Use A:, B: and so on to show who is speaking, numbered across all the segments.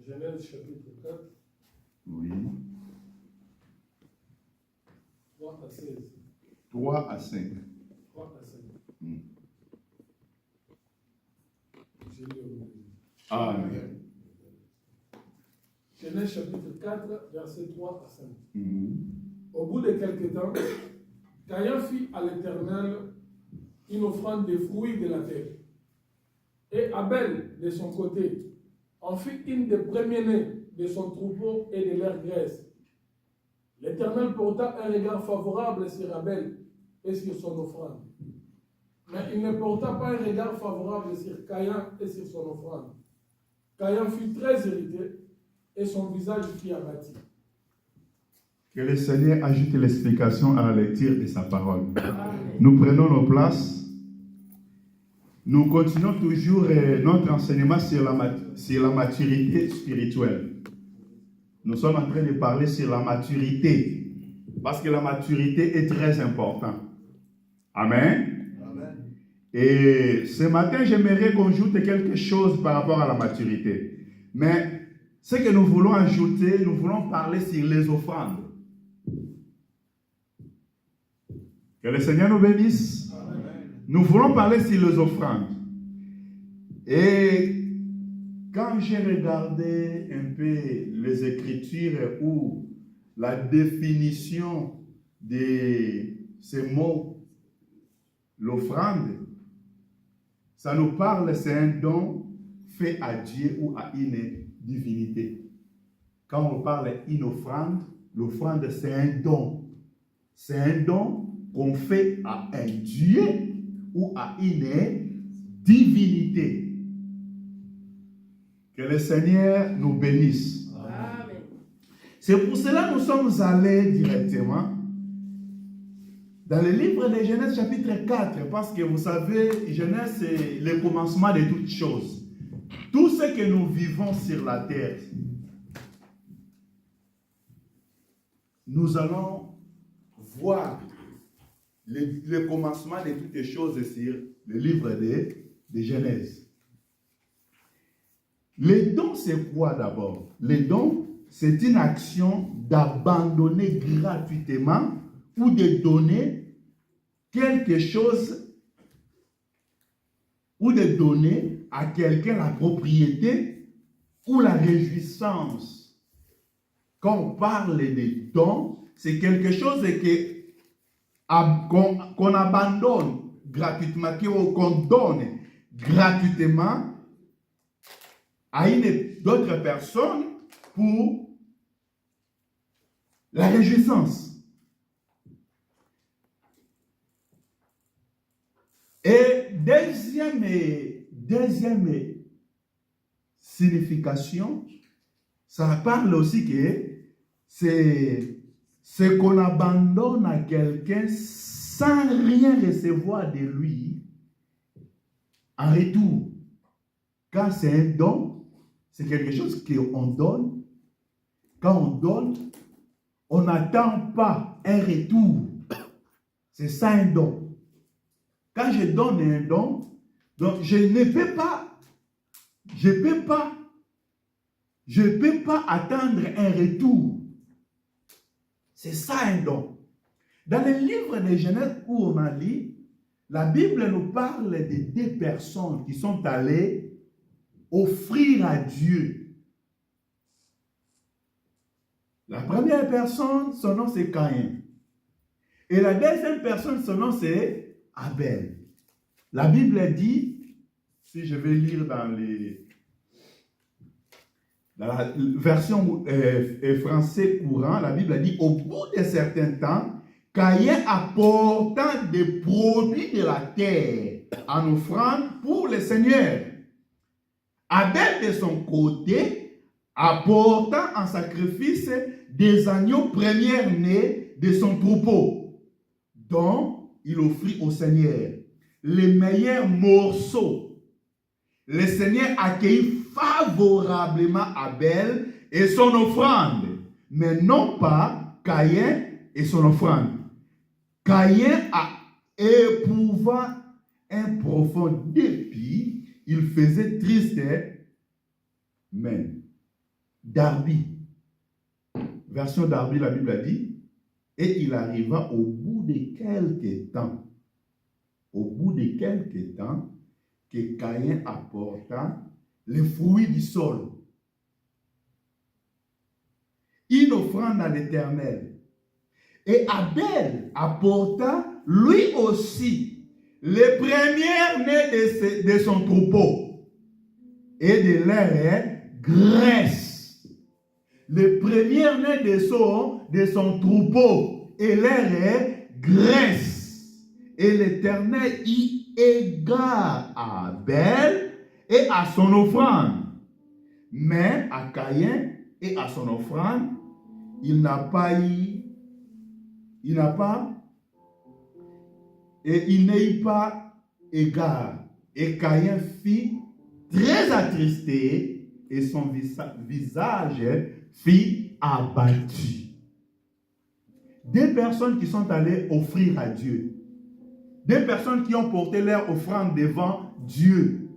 A: Genèse chapitre 4.
B: Oui.
A: 3 à 16.
B: 3 à 5.
A: 3 à 5. J'ai lu au milieu.
B: Amen.
A: Genèse chapitre 4, versets 3 à 5.
B: Mhm.
A: Au bout de quelque temps, Caïn fit à l'Éternel une offrande des fruits de la terre. Et Abel, de son côté, en fit une des premiers-nés de son troupeau et de leur graisse. L'Éternel porta un regard favorable sur Abel et sur son offrande. Mais il ne porta pas un regard favorable sur Caïn et sur son offrande. Caïn fut très irrité et son visage fut abattu.
B: Que le Seigneur ajoute l'explication à la lecture de sa parole.
A: Amen.
B: Nous prenons nos places. Nous continuons toujours notre enseignement sur la maturité spirituelle. Nous sommes en train de parler sur la maturité. Parce que la maturité est très importante. Amen.
C: Amen.
B: Et ce matin, j'aimerais qu'on ajoute quelque chose par rapport à la maturité. Mais ce que nous voulons ajouter, nous voulons parler sur les offrandes. Que le Seigneur nous bénisse.
C: Amen.
B: Nous voulons parler sur les offrandes. Et quand j'ai regardé un peu les Écritures ou la définition de ces mots, l'offrande, ça nous parle, c'est un don fait à Dieu ou à une divinité. Quand on parle d'une offrande, l'offrande c'est un don. C'est un don qu'on fait à un Dieu ou à une divinité. Que le Seigneur nous bénisse.
A: Amen.
B: C'est pour cela que nous sommes allés directement dans le livre de Genèse chapitre 4, parce que vous savez, Genèse c'est le commencement de toutes choses. Tout ce que nous vivons sur la terre, nous allons voir le commencement de toutes les choses sur le livre de Genèse. Les dons, c'est quoi d'abord? Les dons, c'est une action d'abandonner gratuitement ou de donner quelque chose ou de donner à quelqu'un la propriété ou la réjouissance. Quand on parle de dons, c'est quelque chose qu'on abandonne gratuitement, qu'on donne gratuitement à d'autres personnes pour la réjouissance. Et deuxième signification, ça parle aussi que c'est ce qu'on abandonne à quelqu'un sans rien recevoir de lui en retour. Quand c'est un don, c'est quelque chose qu'on donne. Quand on donne, on n'attend pas un retour. C'est ça un don. Quand je donne un don, donc je ne peux pas attendre un retour. C'est ça un don. Dans le livre de Genèse où on a lu, la Bible nous parle de deux personnes qui sont allées offrir à Dieu. La première personne, son nom c'est Caïn. Et la deuxième personne, son nom c'est Abel. La Bible dit, si je vais lire dans la version français courant, la Bible dit, au bout de certain temps, Caïn apportant des produits de la terre en offrande pour le Seigneur. Abel de son côté, apportant en sacrifice des agneaux premiers-nés de son troupeau, dont il offrit au Seigneur les meilleurs morceaux. Le Seigneur accueillit favorablement Abel et son offrande, mais non pas Caïn et son offrande. Caïn a éprouvant un profond dépit, il faisait triste, mais Darby. Version Darby, la Bible a dit, et il arriva au bout de quelques temps, que Caïn apporta les fruits du sol, une offrande à l'Éternel. Et Abel apporta lui aussi les premières-nés de son troupeau et de leur graisse. Les premières-nés de son troupeau et leur graisse. Et l'Éternel y égare à Abel et à son offrande. Mais à Caïn et à son offrande, il n'a pas égard. Et Caïn fit très attristé et son visage fit abattu. Des personnes qui sont allées offrir à Dieu. Des personnes qui ont porté leur offrande devant Dieu.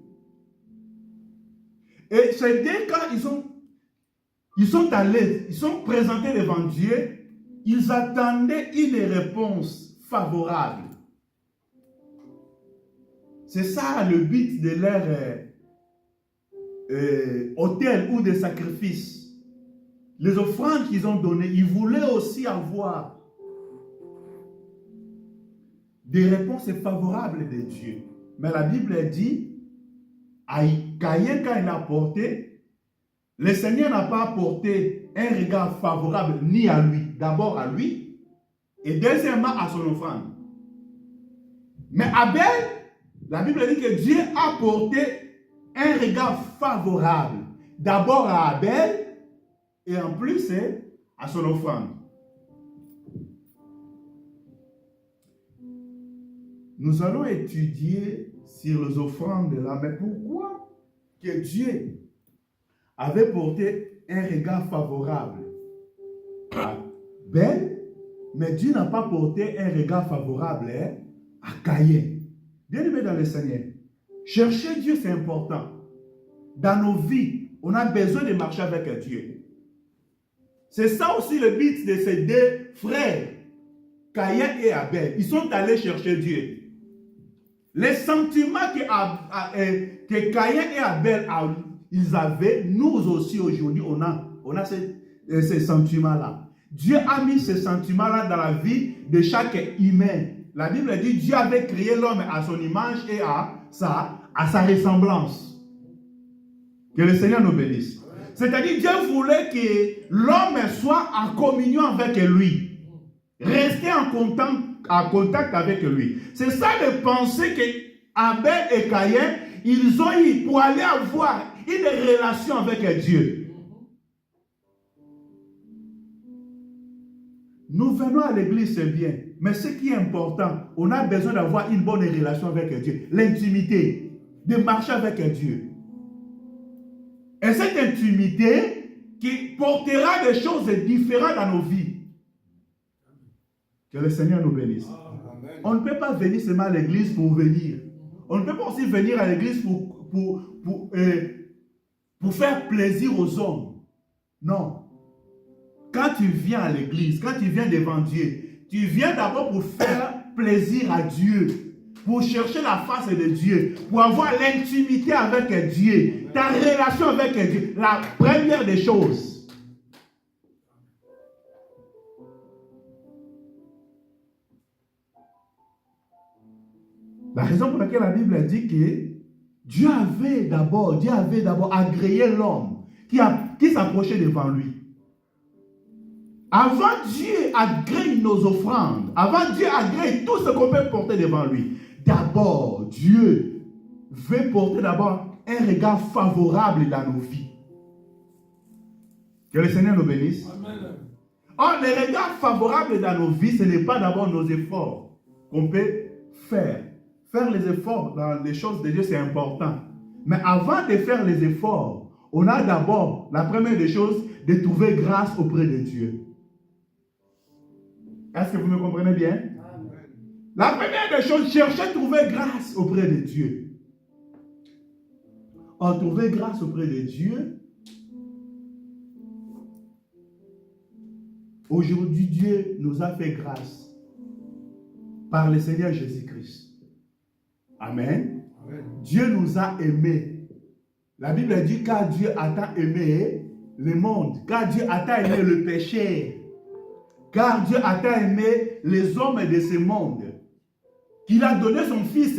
B: Et c'est dès quand ils sont allés, ils sont présentés devant Dieu, ils attendaient une réponse favorable. C'est ça le but de leur autel ou de sacrifice. Les offrandes qu'ils ont données, ils voulaient aussi avoir des réponses favorables de Dieu. Mais la Bible dit, à Caïn, quand il a apporté, le Seigneur n'a pas apporté un regard favorable ni à lui, d'abord à lui, et deuxièmement à son offrande. Mais Abel, la Bible dit que Dieu a apporté un regard favorable, d'abord à Abel, et en plus à son offrande. Nous allons étudier sur les offrandes là, mais pourquoi que Dieu avait porté un regard favorable à Abel, mais Dieu n'a pas porté un regard favorable à Caïn? Bien-aimés dans le Seigneur, chercher Dieu c'est important. Dans nos vies, on a besoin de marcher avec Dieu. C'est ça aussi le but de ces deux frères, Caïn et Abel. Ils sont allés chercher Dieu. Les sentiments que Caïn et Abel ils avaient, nous aussi aujourd'hui, on a ces sentiments-là. Dieu a mis ces sentiments-là dans la vie de chaque humain. La Bible dit Dieu avait créé l'homme à son image et à sa ressemblance. Que le Seigneur nous bénisse. C'est-à-dire Dieu voulait que l'homme soit en communion avec lui. Rester en contact avec lui. C'est ça le pensée que Abel et Caïn, ils ont eu pour aller avoir une relation avec Dieu. Nous venons à l'église, c'est bien. Mais ce qui est important, on a besoin d'avoir une bonne relation avec Dieu. L'intimité, de marcher avec Dieu. Et cette intimité qui portera des choses différentes dans nos vies. Que le Seigneur nous bénisse. Amen. On ne peut pas venir seulement à l'église pour venir. On ne peut pas aussi venir à l'église pour faire plaisir aux hommes. Non. Quand tu viens à l'église, quand tu viens devant Dieu, tu viens d'abord pour faire plaisir à Dieu, pour chercher la face de Dieu, pour avoir l'intimité avec Dieu, ta relation avec Dieu, la première des choses. La raison pour laquelle la Bible dit que Dieu avait d'abord agréé l'homme qui s'approchait devant lui. Avant Dieu agrée nos offrandes, avant Dieu agrée tout ce qu'on peut porter devant lui, d'abord Dieu veut porter d'abord un regard favorable dans nos vies. Que le Seigneur nous bénisse. Amen. Or, le regard favorable dans nos vies, ce n'est pas d'abord nos efforts qu'on peut faire. Faire les efforts dans les choses de Dieu, c'est important. Mais avant de faire les efforts, on a d'abord, la première des choses, de trouver grâce auprès de Dieu. Est-ce que vous me comprenez bien? Amen. La première des choses, chercher à trouver grâce auprès de Dieu. En trouver grâce auprès de Dieu, aujourd'hui Dieu nous a fait grâce par le Seigneur Jésus-Christ. Amen.
C: Amen.
B: Dieu nous a aimés. La Bible dit car Dieu a tant aimé le monde, car Dieu a tant aimé le péché, car Dieu a tant aimé les hommes de ce monde, qu'il a donné son Fils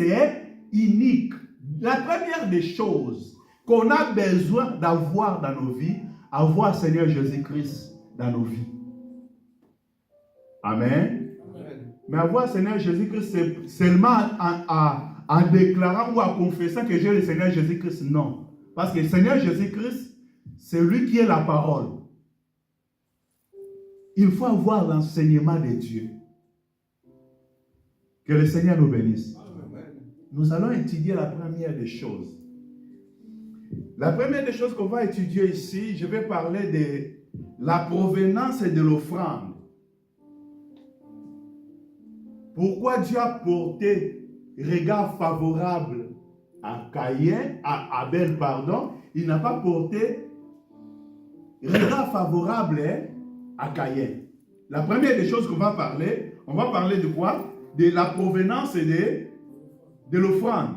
B: unique. La première des choses qu'on a besoin d'avoir dans nos vies, avoir Seigneur Jésus-Christ dans nos vies. Amen.
C: Amen.
B: Mais avoir Seigneur Jésus-Christ, c'est seulement en déclarant ou en confessant que j'ai le Seigneur Jésus-Christ. Non. Parce que le Seigneur Jésus-Christ, c'est lui qui est la parole. Il faut avoir l'enseignement de Dieu. Que le Seigneur nous bénisse.
C: Amen.
B: Nous allons étudier la première des choses. La première des choses qu'on va étudier ici, je vais parler de la provenance de l'offrande. Pourquoi Dieu a porté regard favorable à Abel, pardon, il n'a pas porté regard favorable à Caïn. La première des choses qu'on va parler, on va parler de quoi? De la provenance de l'offrande.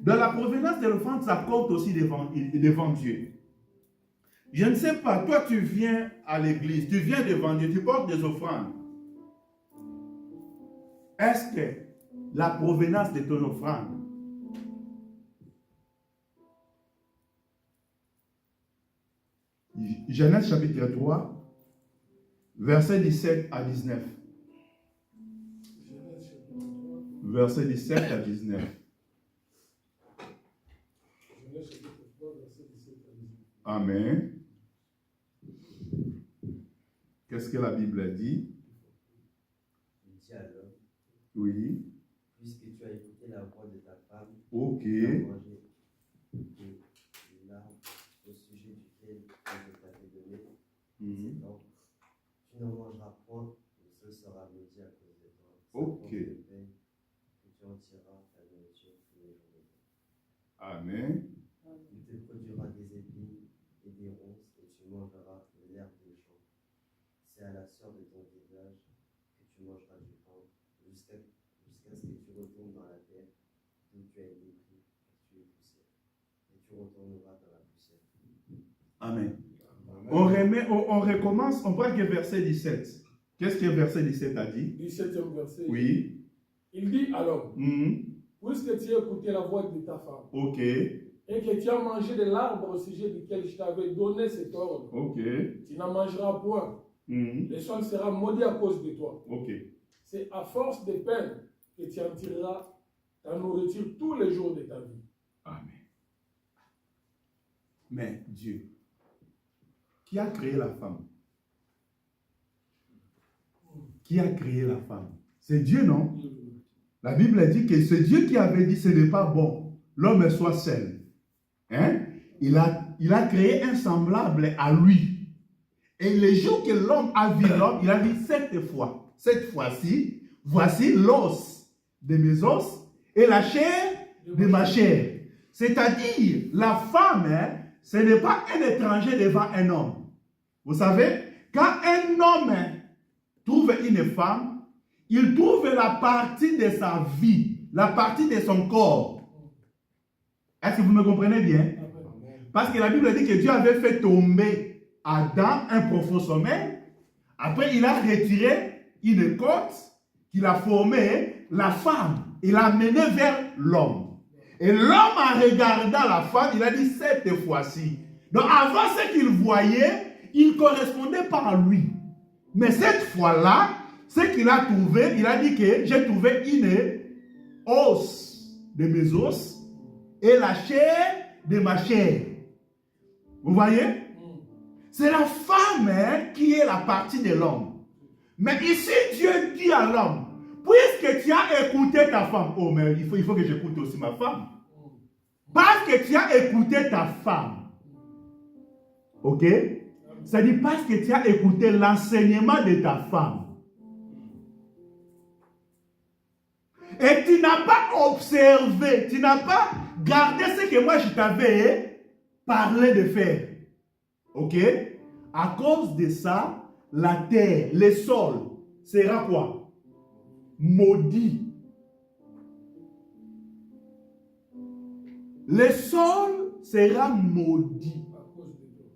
B: Dans la provenance de l'offrande, ça compte aussi devant Dieu. Je ne sais pas, toi tu viens à l'église, tu viens devant Dieu, tu portes des offrandes. Est-ce que la provenance de ton offrande Genèse chapitre 3, versets 17 à 19. Verset 17 à 19. Amen. Qu'est-ce que la Bible dit?
D: Il dit à l'homme,
B: Oui.
D: puisque tu as écouté la voix de ta femme,
B: Ok.
D: tu as mangé de l'arbre au sujet duquel je t'avais donné
B: Mhm.
D: cet ordre. Tu n'en mangeras point, et ce sera maudit à cause de toi.
B: Ok.
D: C'est à cause de peine que tu en tireras ta nourriture tous les jours de ta vie.
B: Amen.
D: Il te produira des épines et des ronces, et tu mangeras de l'herbe des champs. C'est à la sueur de ton visage que tu mangeras du pain, jusqu'à ce que tu retournes dans la terre d'où tu as été pris, car tu es poussière. Et tu retourneras dans la poussière.
B: Amen.
C: Amen.
B: On recommence, on prend que verset 17. Qu'est-ce que verset 17 a dit?
A: 17e verset.
B: Oui.
A: Il dit alors,
B: Mhm.
A: puisque tu as écouté la voix de ta femme,
B: Ok.
A: et que tu as mangé de l'arbre au sujet duquel je t'avais donné cet ordre,
B: Ok.
A: tu n'en mangeras point.
B: Mhm.
A: Le sol sera maudit à cause de toi.
B: Ok.
A: C'est à force de peine que tu en tireras ta nourriture tous les jours de ta vie.
B: Amen. Mais Dieu, qui a créé la femme? Qui a créé la femme? C'est Dieu, non? La Bible dit que c'est Dieu qui avait dit ce n'est pas bon, l'homme soit seul. Hein? Il a créé un semblable à lui. Et le jour que l'homme a vu l'homme, il a dit cette fois-ci, voici l'os de mes os et la chair de ma chair. C'est-à-dire, la femme, hein, ce n'est pas un étranger devant un homme. Vous savez, quand un homme trouve une femme, il trouve la partie de sa vie, la partie de son corps. Est-ce que vous me comprenez bien? Parce que la Bible dit que Dieu avait fait tomber Adam un profond sommeil. Après, il a retiré une côte qu'il a formée, la femme. Il l'a menée vers l'homme. Et l'homme, en regardant la femme, il a dit cette fois-ci. Donc, avant ce qu'il voyait, il ne correspondait pas à lui. Mais cette fois-là, ce qu'il a trouvé, il a dit que j'ai trouvé une os de mes os et la chair de ma chair. Vous voyez? C'est la femme, hein, qui est la partie de l'homme. Mais ici, Dieu dit à l'homme, puisque tu as écouté ta femme, oh mais il faut que j'écoute aussi ma femme. Parce que tu as écouté ta femme. Ok? C'est-à-dire parce que tu as écouté l'enseignement de ta femme. Et tu n'as pas observé, tu n'as pas gardé ce que moi je t'avais parlé de faire. Ok? À cause de ça, la terre, le sol, sera quoi? Maudit. Le sol sera maudit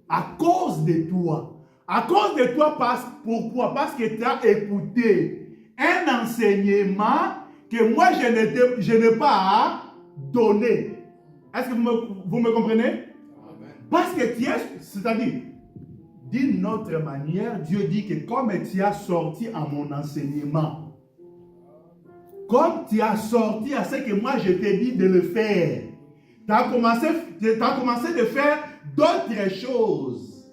B: à cause de toi. À cause de toi, pourquoi? Parce que tu as écouté un enseignement que moi je n'ai pas donné. Est-ce que vous me comprenez? Amen. Parce que tu es, c'est-à-dire, d'une autre manière, Dieu dit que comme tu as sorti à mon enseignement, comme tu as sorti à ce que moi je t'ai dit de le faire, tu as commencé de faire d'autres choses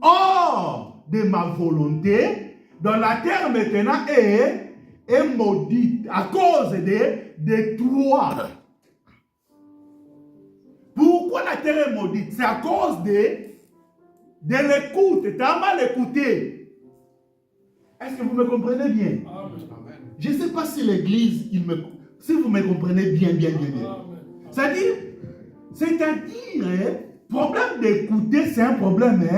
B: hors de ma volonté, dans la terre maintenant est maudite à cause de toi. Pourquoi la terre est maudite? C'est à cause de l'écoute. Tu as mal écouté. Est-ce que vous me comprenez bien? Amen. Je ne sais pas si l'église, si vous me comprenez bien. C'est-à-dire, problème d'écouter, c'est un problème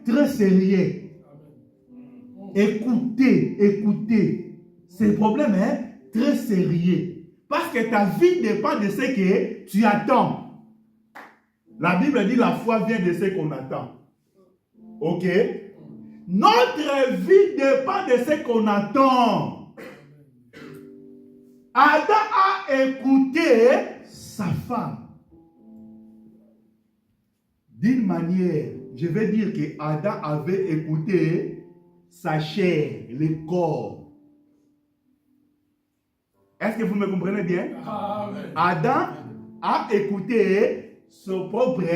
B: très sérieux. Écouter. C'est un problème très sérieux. Parce que ta vie dépend de ce que tu attends. La Bible dit la foi vient de ce qu'on attend. Ok? Notre vie dépend de ce qu'on attend. Adam a écouté sa femme. D'une manière, je vais dire que Adam avait écouté sa chair, le corps. Est-ce que vous me comprenez bien? Amen. Adam a écouté son propre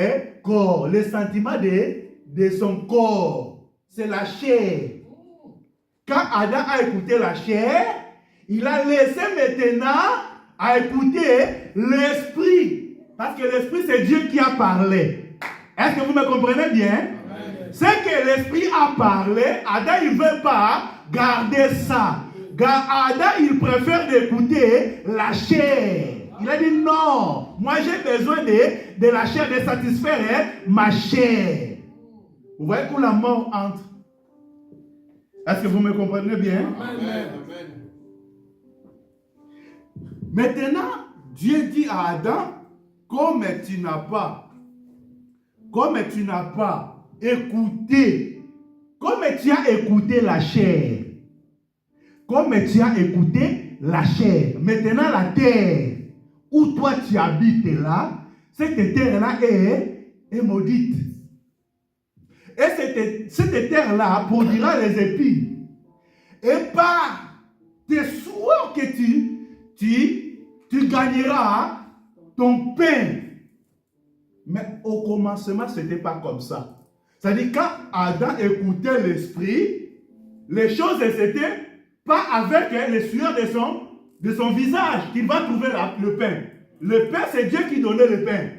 B: corps, le sentiment de son corps. C'est la chair. Quand Adam a écouté la chair, il a laissé maintenant à écouter l'esprit. Parce que l'esprit, c'est Dieu qui a parlé. Est-ce que vous me comprenez bien? C'est que l'esprit a parlé, Adam il ne veut pas garder ça. Adam il préfère d'écouter la chair. Il a dit non, moi j'ai besoin de la chair, de satisfaire ma chair. Vous voyez où la mort entre? Est-ce que vous me comprenez bien? Amen. Maintenant, Dieu dit à Adam, comme tu n'as pas écouté, comme tu as écouté la chair, maintenant la terre où toi tu habites là, cette terre-là est maudite. Et cette terre-là produira les épis. Et par tes soins que tu gagneras ton pain. Mais au commencement, ce n'était pas comme ça. C'est-à-dire, quand Adam écoutait l'esprit, les choses n'étaient pas avec les sueurs de son visage qu'il va trouver le pain. Le pain, c'est Dieu qui donnait le pain.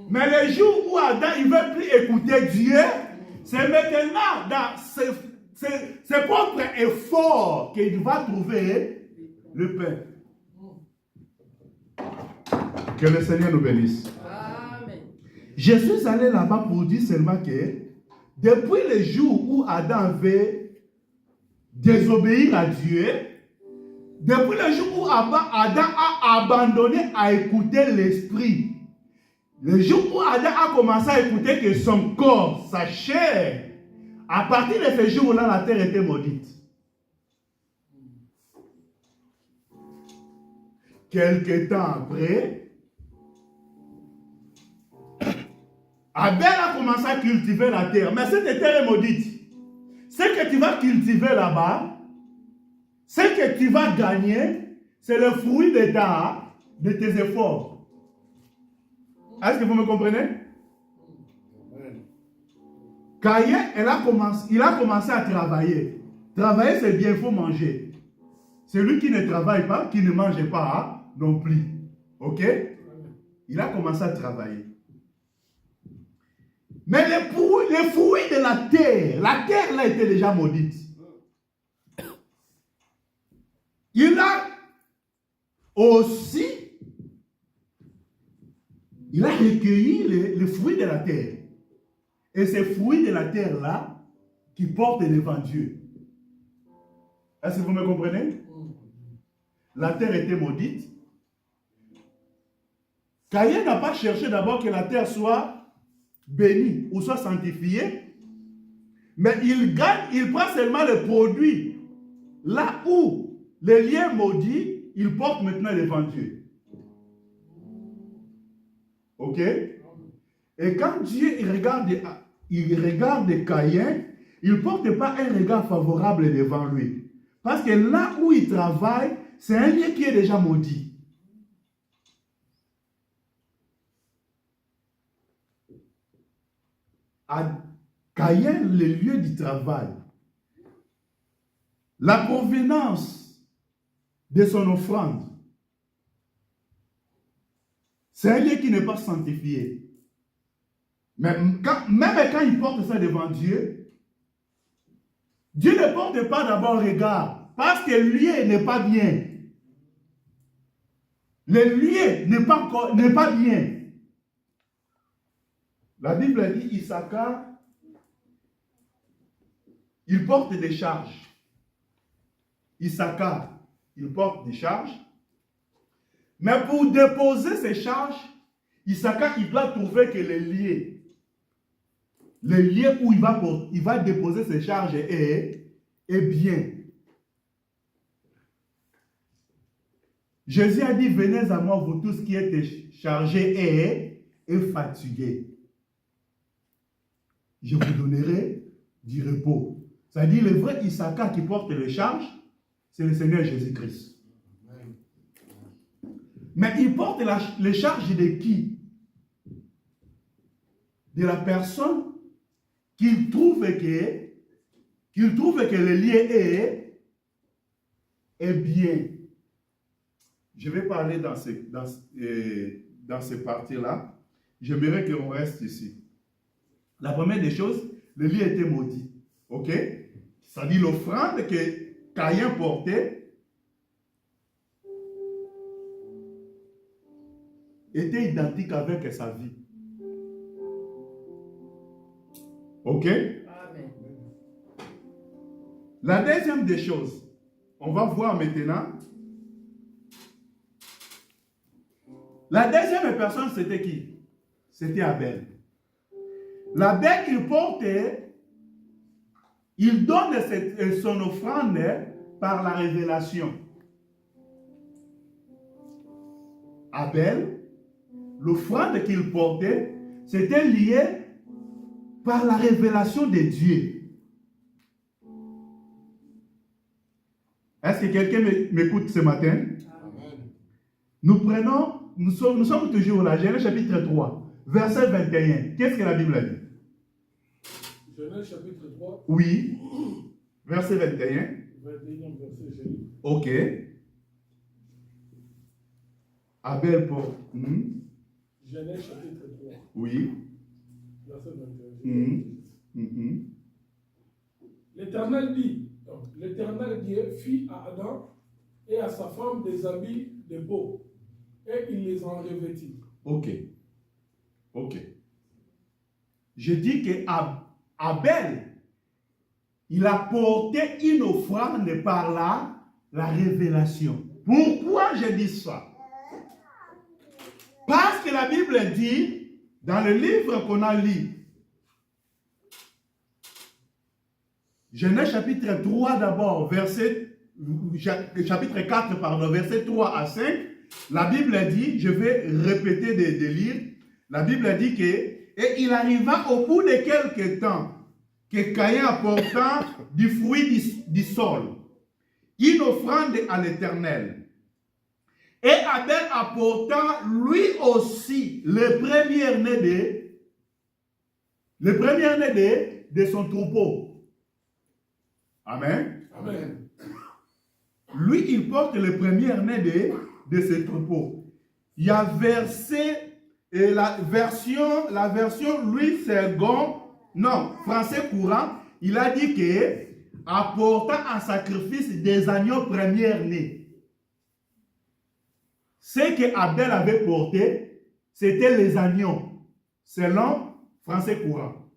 B: Mais le jour où Adam ne veut plus écouter Dieu, c'est maintenant dans ses propres efforts qu'il va trouver le pain. Que le Seigneur nous bénisse. Amen. Je suis allé là-bas pour dire seulement que depuis le jour où Adam avait désobéi à Dieu, depuis le jour où Adam a abandonné à écouter l'esprit, le jour où Adam a commencé à écouter que son corps, sa chair, à partir de ce jour-là, la terre était maudite. Quelque temps après, Abel a commencé à cultiver la terre. Mais cette terre est maudite. Ce que tu vas cultiver là-bas, ce que tu vas gagner, c'est le fruit de tes efforts. Est-ce que vous me comprenez? Caïn, il a commencé à travailler. Travailler, c'est bien, il faut manger. Celui qui ne travaille pas, qui ne mange pas, non plus. Ok? Il a commencé à travailler. Mais les fruits de la terre là était déjà maudite. Il a recueilli les fruits de la terre. Et ces fruits de la terre là qui porte devant Dieu. Est-ce que vous me comprenez? La terre était maudite. Caïn n'a pas cherché d'abord que la terre soit bénie ou soit sanctifiée, mais il prend seulement le produit. Là où le lien maudit, il porte maintenant devant Dieu. Ok? Et quand Dieu il regarde Caïn, il ne porte pas un regard favorable devant lui. Parce que là où il travaille, c'est un lieu qui est déjà maudit. À Caïn, le lieu du travail, la provenance de son offrande, c'est un lieu qui n'est pas sanctifié. Même quand il porte ça devant Dieu, Dieu ne porte pas d'abord regard, parce que le lieu n'est pas bien. Le lieu n'est pas bien. La Bible dit Issachar, il porte des charges. Issachar, il porte des charges. Mais pour déposer ces charges, Issachar, il doit trouver que le lieu où il va déposer ses charges est bien. Jésus a dit, venez à moi, vous tous qui êtes chargés et fatigués. Je vous donnerai du repos. C'est-à-dire, le vrai Issachar qui porte les charges, c'est le Seigneur Jésus-Christ. Mais il porte les charges de qui? De la personne qu'il trouve que le lieu est bien. Je vais parler dans ces parties-là. J'aimerais qu'on reste ici. La première des choses, le lieu était maudit. Ok? C'est-à-dire l'offrande que Caïn portait était identique avec sa vie. Ok?
C: Amen.
B: La deuxième des choses, on va voir maintenant. La deuxième personne, c'était qui? C'était Abel. L'Abel qu'il portait, il donne son offrande par la révélation. Abel, l'offrande qu'il portait, c'était lié par la révélation de Dieu. Est-ce que quelqu'un m'écoute ce matin?
C: Amen.
B: Nous sommes toujours là, Genèse chapitre 3, verset 21. Qu'est-ce que la Bible dit?
A: Genèse chapitre 3.
B: Oui, verset 21.
A: 21e verset, j'ai lu.
B: Ok. Abel pour...
A: Genèse chapitre 3,
B: Oui.
A: verset 21. L'Éternel dit, l'Éternel Dieu fit à Adam et à sa femme des habits de peau, et il les en revêtit.
B: Ok. Ok. Je dis que Abel, il a porté une offrande par la révélation. Pourquoi je dis ça? Parce que la Bible dit, dans le livre qu'on a lu, Genèse chapitre 3 d'abord, chapitre 4, pardon, verset 3 à 5, la Bible dit, je vais répéter des livres, la Bible dit que, et il arriva au bout de quelques temps, que Caïn apportant du fruit du sol, une offrande à l'Éternel. Et Abel apportant lui aussi le premier-né de son troupeau. Amen.
A: Amen.
B: Lui, il porte le premier-né de ses troupeaux. Il y a la version Louis II, non, français courant, il a dit que apportant en sacrifice des agneaux premiers-nés. Ce que Abel avait porté, c'était les agneaux, selon français courant.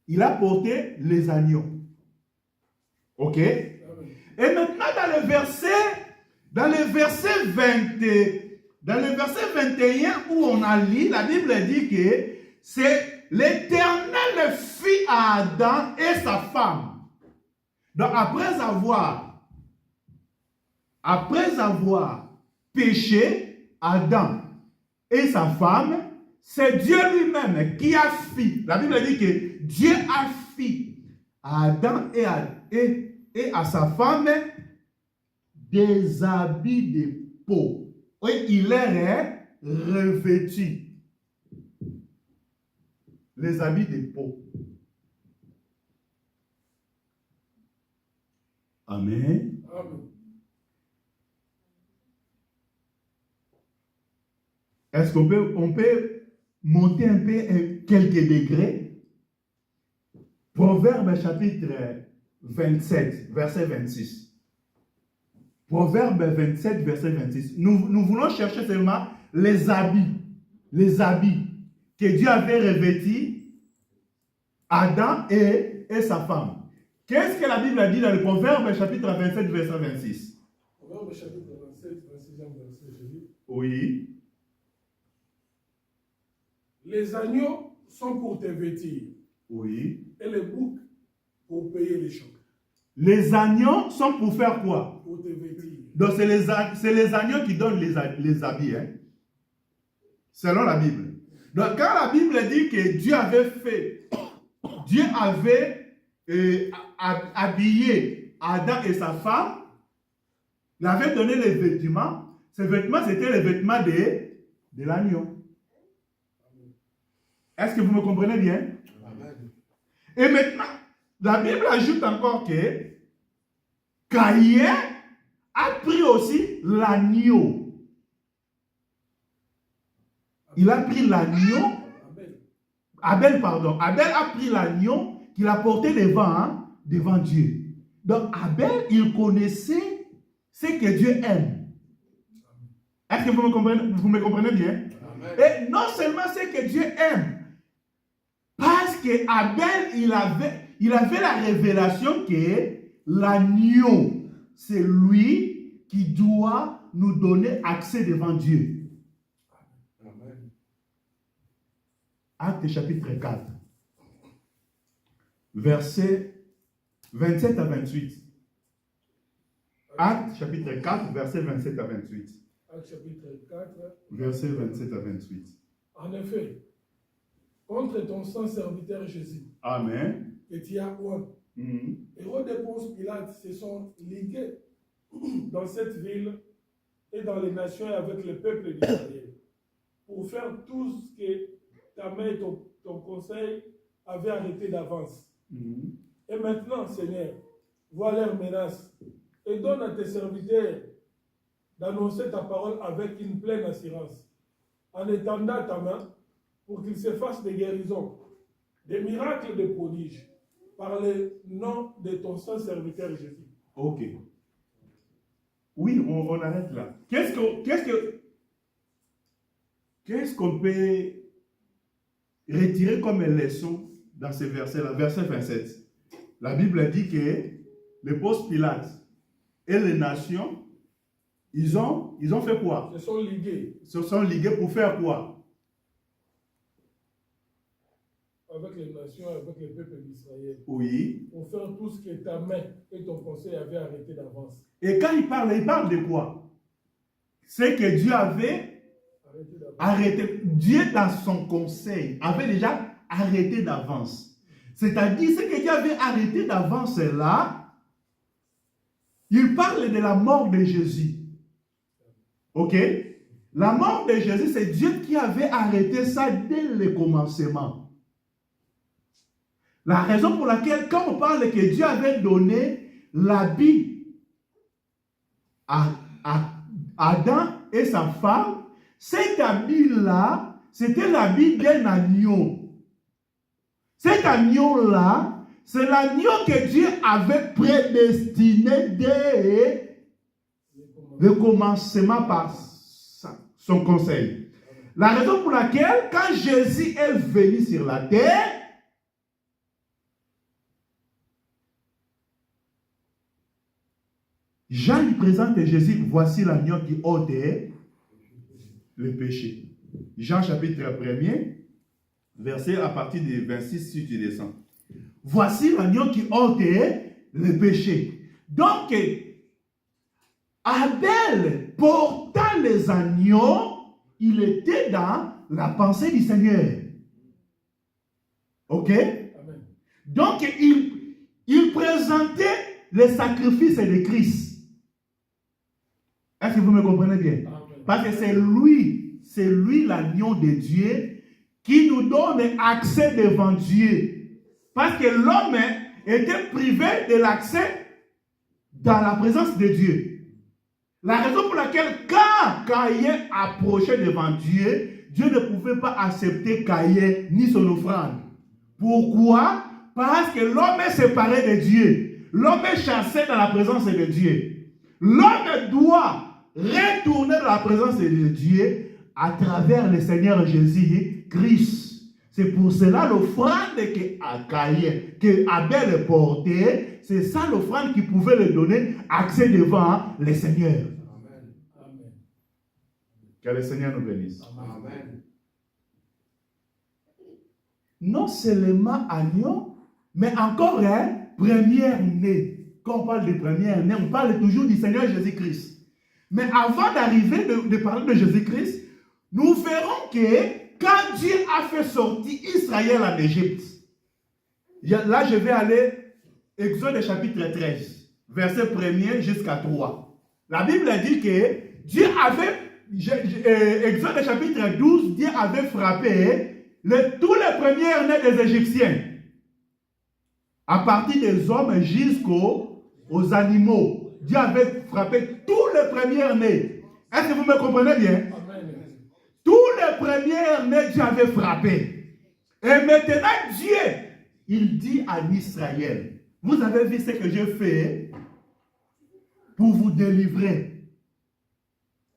B: Il a porté les agneaux. Ok?
A: Amen.
B: Et maintenant, dans le verset 21 où on a lu, la Bible dit que c'est l'Éternel fit à Adam et sa femme. Donc après avoir péché, Adam et sa femme, c'est Dieu lui-même qui a fait. La Bible dit que Dieu a fait à Adam et à sa femme des habits de peau. Oui, il est revêtu. Les habits de peau. Amen.
A: Amen.
B: Est-ce qu'on peut monter un peu quelques degrés? Proverbe chapitre 27, verset 26. Proverbe 27, verset 26. Nous voulons chercher seulement les habits que Dieu avait revêtis Adam et sa femme. Qu'est-ce que la Bible a dit dans le Proverbe chapitre 27, verset 26?
A: Proverbe chapitre 27, 26e verset, je dis.
B: Oui.
A: Les agneaux sont pour te vêtir
B: Oui.
A: et les boucs pour payer les champs.
B: Les agneaux sont pour faire quoi?
A: Pour te vêtir.
B: Donc c'est les agneaux qui donnent les habits, hein? Selon la Bible. Donc quand la Bible dit que Dieu avait habillé Adam et sa femme, il avait donné les vêtements. Ces vêtements, c'était les vêtements de l'agneau. Est-ce que vous me comprenez bien?
D: Amen.
B: Et maintenant, la Bible ajoute encore que Caïn a pris aussi l'agneau. Il a pris l'agneau. Abel a pris l'agneau qu'il a porté devant Dieu. Donc Abel, il connaissait ce que Dieu aime. Est-ce que vous me comprenez bien?
D: Amen.
B: Et non seulement ce que Dieu aime, parce que Abel, il avait la révélation que l'agneau, c'est lui qui doit nous donner accès devant Dieu.
D: Amen.
B: Acte chapitre 4, versets 27 à 28. Acte chapitre 4, versets 27 à 28.
A: Acte chapitre 4.
B: Versets 27 à 28.
A: En effet, contre ton saint serviteur Jésus,
B: Amen.
A: que tu as oint,
B: Mhm.
A: Hérode et Ponce Pilate se sont ligués dans cette ville et dans les nations et avec le peuple d'Israël pour faire tout ce que ta main et ton conseil avaient arrêté d'avance.
B: Mhm.
A: Et maintenant, Seigneur, vois leurs menaces et donne à tes serviteurs d'annoncer ta parole avec une pleine assurance, en étendant ta main pour qu'ils se fassent des guérisons, des miracles, des prodiges, par le nom de ton saint serviteur Jésus.
B: Ok. Oui, on arrête là. Qu'est-ce qu'on peut retirer comme leçon dans ce verset-là, verset 27? La Bible dit que le Ponce Pilate et les nations, ils ont fait quoi?
A: Se sont ligués
B: Ils se sont ligués pour faire quoi?
A: avec les nations, avec le peuple d'Israël,
B: Oui.
A: pour faire tout ce que ta main et ton conseil avaient arrêté d'avance.
B: Et quand il parle de quoi? C'est que Dieu avait arrêté. Dieu, dans son conseil, avait déjà arrêté d'avance. C'est-à-dire, ce que Dieu avait arrêté d'avance là, il parle de la mort de Jésus. Ok? La mort de Jésus, c'est Dieu qui avait arrêté ça dès le commencement. La raison pour laquelle, quand on parle que Dieu avait donné l'habit à Adam et sa femme, cet habit-là, c'était l'habit d'un agneau. Cet agneau-là, c'est l'agneau que Dieu avait prédestiné dès le commencement par son conseil. La raison pour laquelle, quand Jésus est venu sur la terre, Jean lui présente Jésus, voici l'agneau qui ôte le péché. Jean chapitre 1er, verset à partir du 26, si tu descends. Voici l'agneau qui ôte le péché. Donc, Abel portant les agneaux, il était dans la pensée du Seigneur. Ok?
A: Amen.
B: Donc, il présentait les sacrifices de Christ. Est-ce que vous me comprenez bien?
A: Amen.
B: Parce que c'est lui l'agneau de Dieu qui nous donne accès devant Dieu. Parce que l'homme était privé de l'accès dans la présence de Dieu. La raison pour laquelle quand Caïn approchait devant Dieu, Dieu ne pouvait pas accepter Caïn ni son offrande. Pourquoi? Parce que l'homme est séparé de Dieu. L'homme est chassé dans la présence de Dieu. L'homme doit retourner dans la présence de Dieu à travers le Seigneur Jésus-Christ. C'est pour cela l'offrande que Abel portait, c'est ça l'offrande qui pouvait lui donner accès devant le Seigneur.
A: Amen. Amen.
B: Que le Seigneur nous bénisse.
A: Amen.
B: Non seulement agneau, mais encore première-né. Quand on parle de première-né, on parle toujours du Seigneur Jésus-Christ. Mais avant d'arriver de parler de Jésus-Christ, nous verrons que quand Dieu a fait sortir Israël en Égypte, là je vais aller Exode chapitre 13, verset 1er jusqu'à 3. La Bible dit que Dieu avait, Exode chapitre 12, Dieu avait frappé tous les premiers-nés des Égyptiens, à partir des hommes jusqu'aux animaux. Dieu avait frappé tous les premiers-nés. Est-ce que vous me comprenez bien?
A: Amen.
B: Tous les premiers-nés, Dieu avait frappé. Et maintenant, Dieu, il dit à Israël, vous avez vu ce que je fais pour vous délivrer.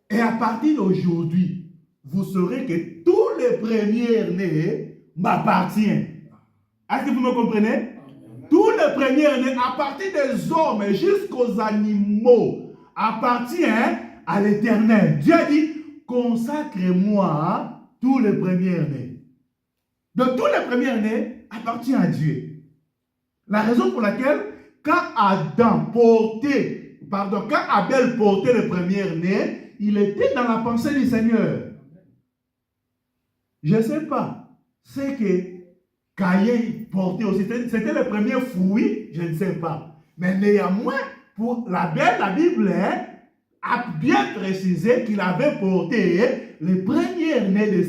B: Et à partir d'aujourd'hui, vous saurez que tous les premiers-nés m'appartiennent. Est-ce que vous me comprenez? Tous les premiers-nés, à partir des hommes jusqu'aux animaux, appartiennent à l'Éternel. Dieu dit, consacrez-moi tous les premiers-nés. Donc tous les premiers-nés appartiennent à Dieu. La raison pour laquelle, quand Abel portait le premier-né, il était dans la pensée du Seigneur. Je ne sais pas. C'est que Caïn portait aussi. C'était le premier fruit, je ne sais pas. Mais néanmoins, pour l'Abel, la Bible a bien précisé qu'il avait porté les premiers-nés de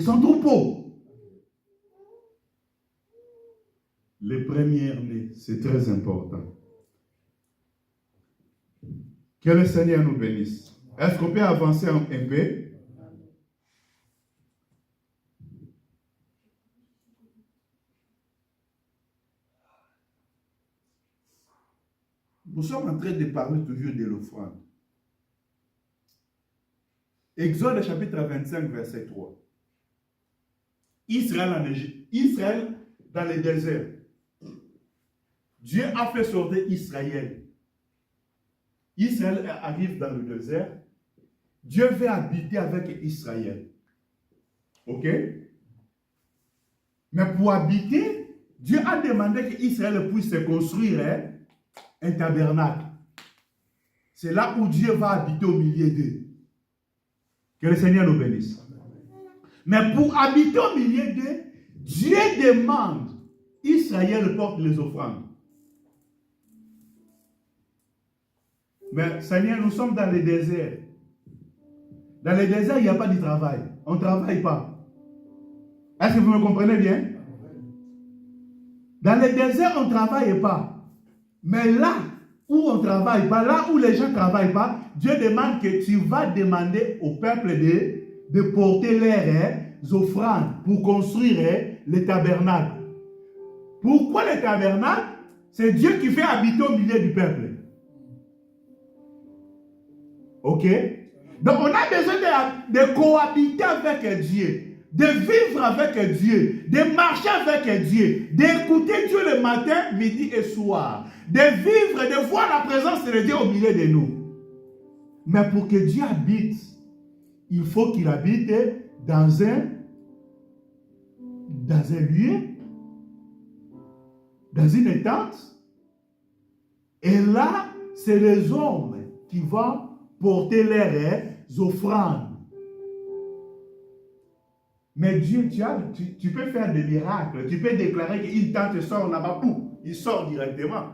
B: son troupeau. Les premiers-nés, c'est très important. Que le Seigneur nous bénisse. Est-ce qu'on peut avancer un peu? Nous sommes en train de parler toujours de l'offrande. Exode chapitre 25, verset 3. Israël dans le désert. Dieu a fait sortir Israël. Israël arrive dans le désert. Dieu veut habiter avec Israël. Ok? Mais pour habiter, Dieu a demandé qu'Israël puisse se construire un tabernacle. C'est là où Dieu va habiter au milieu d'eux. Que le Seigneur nous bénisse. Mais pour habiter au milieu d'eux, Dieu demande, Israël porte les offrandes. Mais Seigneur, nous sommes dans le désert. Dans le désert, il n'y a pas de travail. On ne travaille pas. Est-ce que vous me comprenez bien? Dans le désert, on ne travaille pas. Mais là où on ne travaille pas, là où les gens ne travaillent pas, Dieu demande que tu vas demander au peuple de porter leurs offrandes pour construire le tabernacle. Pourquoi le tabernacle? C'est Dieu qui fait habiter au milieu du peuple. Ok? Donc on a besoin de cohabiter avec Dieu. de vivre avec Dieu, de marcher avec Dieu, d'écouter Dieu le matin, midi et soir, de vivre, de voir la présence de Dieu au milieu de nous. Mais pour que Dieu habite, il faut qu'il habite dans un lieu, dans une tente. Et là, c'est les hommes qui vont porter leurs offrandes. Mais Dieu, tu peux faire des miracles. Tu peux déclarer qu'une tente sort là-bas. Il sort directement.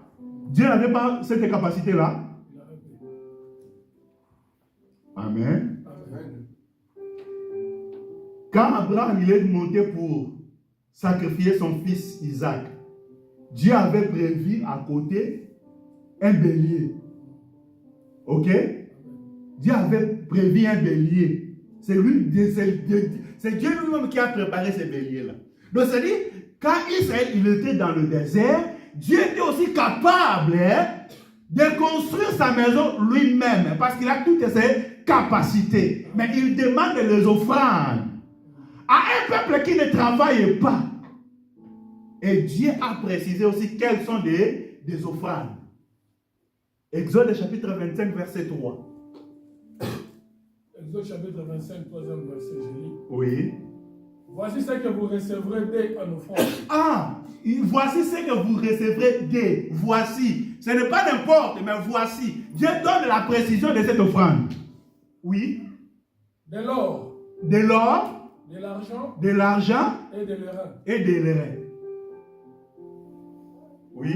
B: Dieu n'avait pas cette capacité-là. Amen.
A: Amen.
B: Quand Abraham il est monté pour sacrifier son fils Isaac, Dieu avait prévu à côté un bélier. Ok? Dieu avait prévu un bélier. C'est Dieu lui-même qui a préparé ces béliers-là. Donc, c'est-à-dire, quand Israël il était dans le désert, Dieu était aussi capable de construire sa maison lui-même, parce qu'il a toutes ses capacités. Mais il demande les offrandes à un peuple qui ne travaille pas. Et Dieu a précisé aussi quelles sont des offrandes. Exode chapitre 25, verset 3.
A: Exode chapitre 25, 3e verset, je lis.
B: Oui.
A: Voici ce que vous recevrez dès en offrande.
B: Ah, voici ce que vous recevrez dès. Voici. Ce n'est pas n'importe, mais voici. Dieu donne la précision de cette offrande. Oui.
A: De l'or.
B: De l'or.
A: De l'argent.
B: De l'argent.
A: Et de l'airain.
B: Et de l'airain. Oui.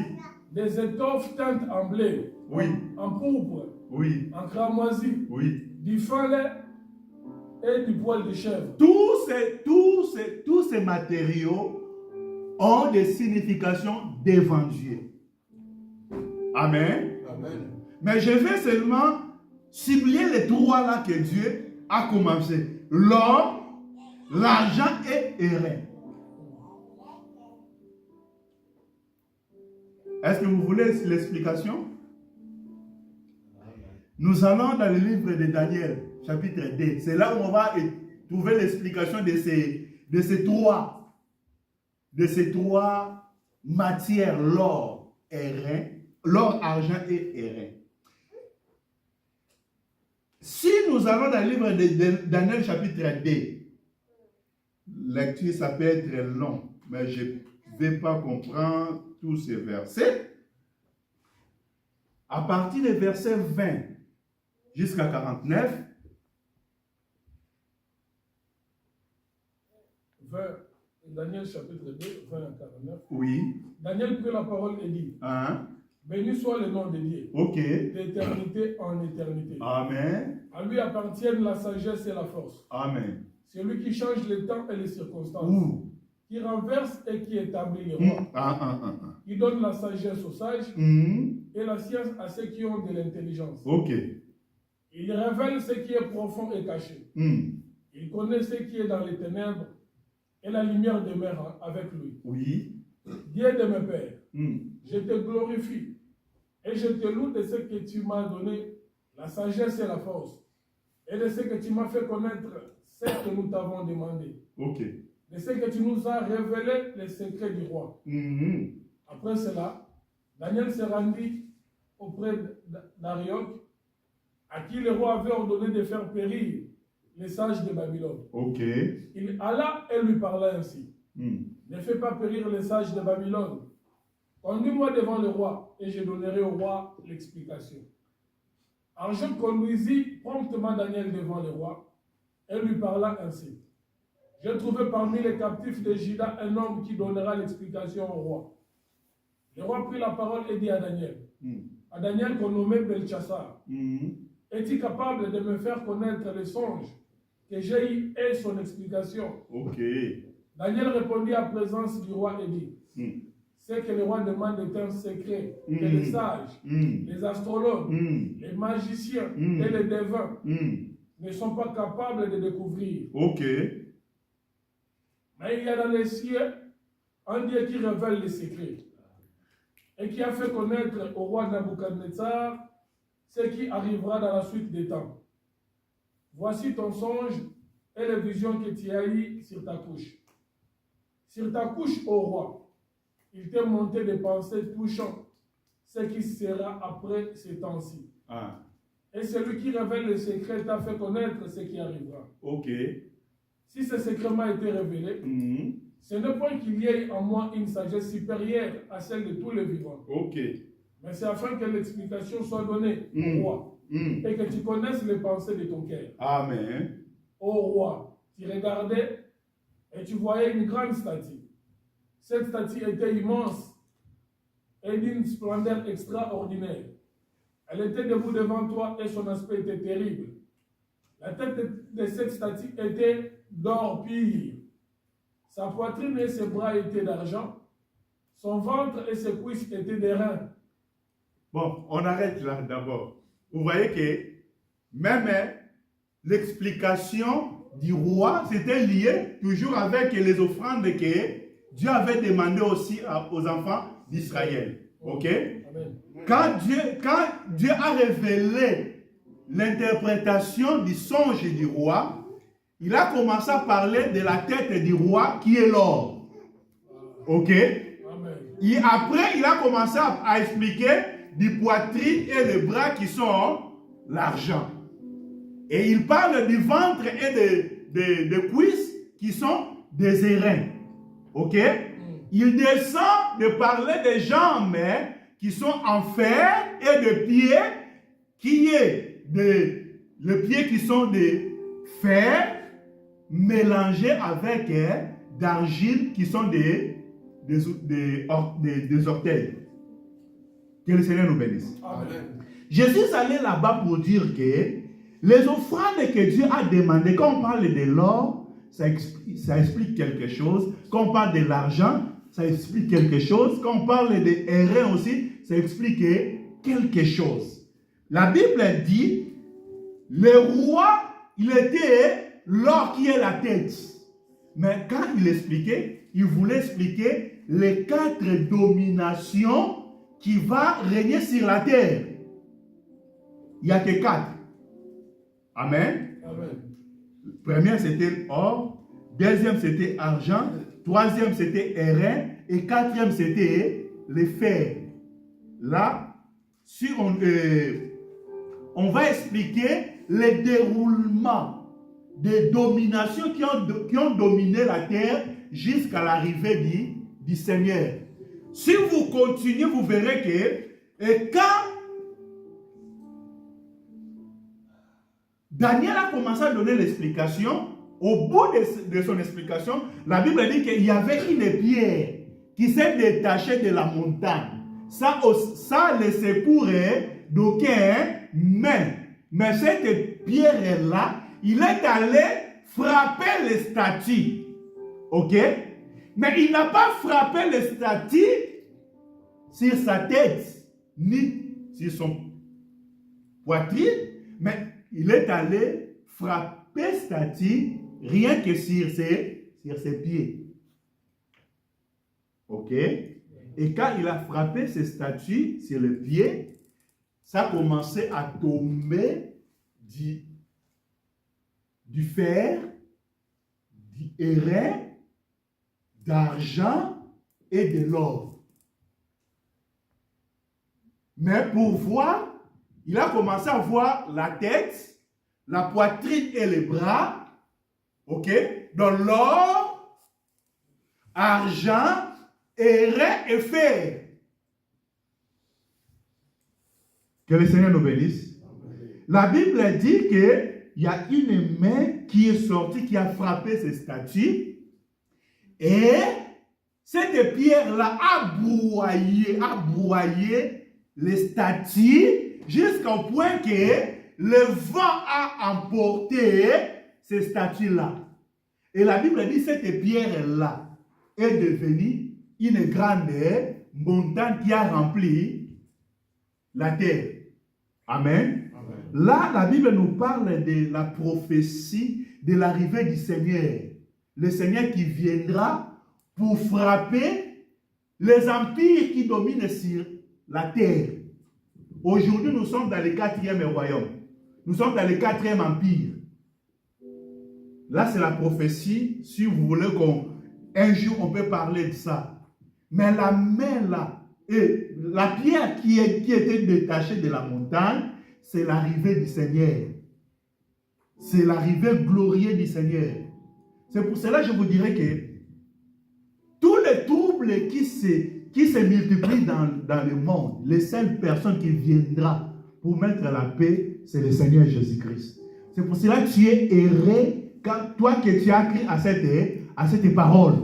A: Des étoffes teintes en blé.
B: Oui.
A: En pourpre.
B: Oui.
A: En cramoisi.
B: Oui.
A: Du fin lait et du poil de chèvre.
B: Tous ces matériaux ont des significations devant Dieu. Amen.
A: Amen.
B: Mais je vais seulement cibler les trois là que Dieu a commencé. L'or, l'argent et l'airain. Est-ce que vous voulez l'explication? Nous allons dans le livre de Daniel, chapitre 2. C'est là où on va trouver l'explication de ces trois matières, l'or, argent et airain. Si nous allons dans le livre de Daniel, chapitre 2, lecture, ça peut être long, mais je ne vais pas comprendre tous ces versets. À partir des versets 20 jusqu'à 49,
A: 20, Daniel chapitre 2, 20 à 49.
B: oui.
A: Daniel prit la parole et dit,
B: Hein?
A: béni soit le nom de Dieu,
B: Ok.
A: d'éternité en éternité.
B: Amen.
A: À lui appartiennent la sagesse et la force.
B: Amen.
A: C'est lui qui change les temps et les circonstances,
B: Ouh.
A: qui renverse et qui établit les rois, qui donne la sagesse aux sages et la science à ceux qui ont de l'intelligence.
B: Ok.
A: Il révèle ce qui est profond et caché. Il connaît ce qui est dans les ténèbres et la lumière demeure avec lui.
B: Oui.
A: Dieu de mes pères, je te glorifie et je te loue de ce que tu m'as donné, la sagesse et la force, et de ce que tu m'as fait connaître, ce que nous t'avons demandé.
B: Ok.
A: De ce que tu nous as révélé les secrets du roi. Après cela, Daniel se rendit auprès d'Arioch, à qui le roi avait ordonné de faire périr les sages de Babylone.
B: Ok.
A: Il alla et lui parla ainsi. Ne fais pas périr les sages de Babylone. Conduis-moi devant le roi, et je donnerai au roi l'explication. Arioch conduisit promptement Daniel devant le roi, et lui parla ainsi. J'ai trouvé parmi les captifs de Juda un homme qui donnera l'explication au roi. Le roi prit la parole et dit à Daniel qu'on nommait Belchassar, es-tu capable de me faire connaître les songes que j'ai eu et son explication?
B: Ok.
A: Daniel répondit à présence du roi et dit, ce que le roi demande est un secret que les sages, les astrologues, les magiciens et les devins ne sont pas capables de découvrir.
B: Ok.
A: Mais il y a dans les cieux un Dieu qui révèle les secrets et qui a fait connaître au roi Nabuchodonosor ce qui arrivera dans la suite des temps. Voici ton songe est la vision que tu as eue sur ta couche. Sur ta couche, ô roi, il t'est monté des pensées touchant ce qui sera après ces temps-ci.
B: Ah,
A: Et celui qui révèle le secret t'a fait connaître ce qui arrivera.
B: ok.
A: Si ce secret m'a été révélé,
B: Mhm.
A: ce n'est point qu'il y ait en moi une sagesse supérieure à celle de tous les vivants.
B: Ok.
A: Mais c'est afin que l'explication soit donnée au roi
B: Mhm.
A: et que tu connaisses les pensées de ton cœur.
B: Amen.
A: Ô roi, tu regardais et tu voyais une grande statue. Cette statue était immense et d'une splendeur extraordinaire. Elle était debout devant toi et son aspect était terrible. La tête de cette statue était d'or pur. Sa poitrine et ses bras étaient d'argent. Son ventre et ses cuisses étaient d'airain.
B: Bon, on arrête là d'abord. Vous voyez que même l'explication du roi, c'était lié toujours avec les offrandes que Dieu avait demandé aussi aux enfants d'Israël. Ok?
A: Amen.
B: Quand Dieu a révélé l'interprétation du songe du roi, il a commencé à parler de la tête du roi qui est l'or. Ok?
A: Amen.
B: Et après, il a commencé à expliquer du poitrine et les bras qui sont l'argent. Et il parle du ventre et des cuisses qui sont des airains. Ok? Il descend de parler des jambes qui sont en fer et de pieds qui est les pieds qui sont de fer mélangés avec d'argile qui sont des orteils. Que le Seigneur nous bénisse.
A: Amen.
B: Je suis allé là-bas pour dire que les offrandes que Dieu a demandées, quand on parle de l'or, ça explique quelque chose. Quand on parle de l'argent, ça explique quelque chose. Quand on parle des airains aussi, ça explique quelque chose. La Bible dit, le roi, il était l'or qui est la tête. Mais quand il expliquait, il voulait expliquer les 4 dominations qui vont régner sur la terre. Il n'y a que 4. Amen.
A: Amen.
B: Première, c'était or. Deuxième, c'était argent. Troisième, c'était airain. Et quatrième, c'était le fer. Là, si on va expliquer le déroulement des dominations qui ont dominé la terre jusqu'à l'arrivée du Seigneur. Si vous continuez, vous verrez que quand Daniel a commencé à donner l'explication, au bout de son explication, la Bible dit qu'il y avait une pierre qui s'est détachée de la montagne. Ça le secourait d'aucun main. Mais cette pierre-là, il est allé frapper les statues. Ok? Mais il n'a pas frappé les statues sur sa tête, ni sur son poitrine, mais il est allé frapper statue rien que sur ses pieds. Ok? Et quand il a frappé ces statues sur les pieds, ça a commencé à tomber du fer, du airain, d'argent et de l'or. Mais pour voir, il a commencé à voir la tête, la poitrine et les bras, ok, dans l'or, argent, airain et fer. Que le Seigneur nous bénisse. La Bible dit qu'il y a une main qui est sortie, qui a frappé ces statues, et cette pierre-là a broyé les statues jusqu'au point que le vent a emporté ces statues-là. Et la Bible dit que cette pierre-là est devenue une grande montagne qui a rempli la terre. Amen. Amen. Là, la Bible nous parle de la prophétie de l'arrivée du Seigneur. Le Seigneur qui viendra pour frapper les empires qui dominent sur la terre. Aujourd'hui, nous sommes dans le 4e royaume. Nous sommes dans le 4e empire. là c'est la prophétie, si vous voulez qu'un jour on peut parler de ça. Mais la main là, et la pierre qui était détachée de la montagne, c'est l'arrivée du Seigneur. C'est l'arrivée glorieuse du Seigneur. C'est pour cela que je vous dirais que tous les troubles qui se multiplient dans le monde, les seules personnes qui viendront pour mettre la paix, c'est le Seigneur Jésus-Christ. C'est pour cela que tu es erré quand toi que tu as cru à cette parole.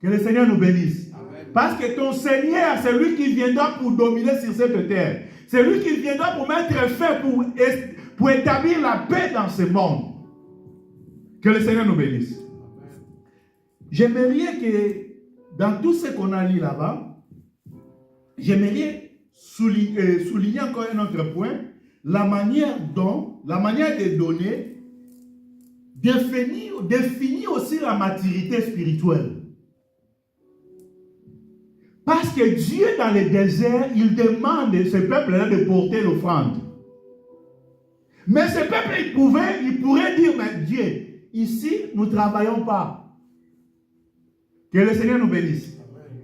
B: Que le Seigneur nous bénisse. Amen. Parce que ton Seigneur, c'est lui qui viendra pour dominer sur cette terre. C'est lui qui viendra pour mettre fin, pour établir la paix dans ce monde. Que le Seigneur nous bénisse. J'aimerais que dans tout ce qu'on a lu là-bas, j'aimerais souligner encore un autre point, la manière de donner définit aussi la maturité spirituelle. Parce que Dieu, dans le désert, il demande à ce peuple-là de porter l'offrande. Mais ce peuple, il pourrait dire, mais Dieu, ici, nous ne travaillons pas. Que le Seigneur nous bénisse.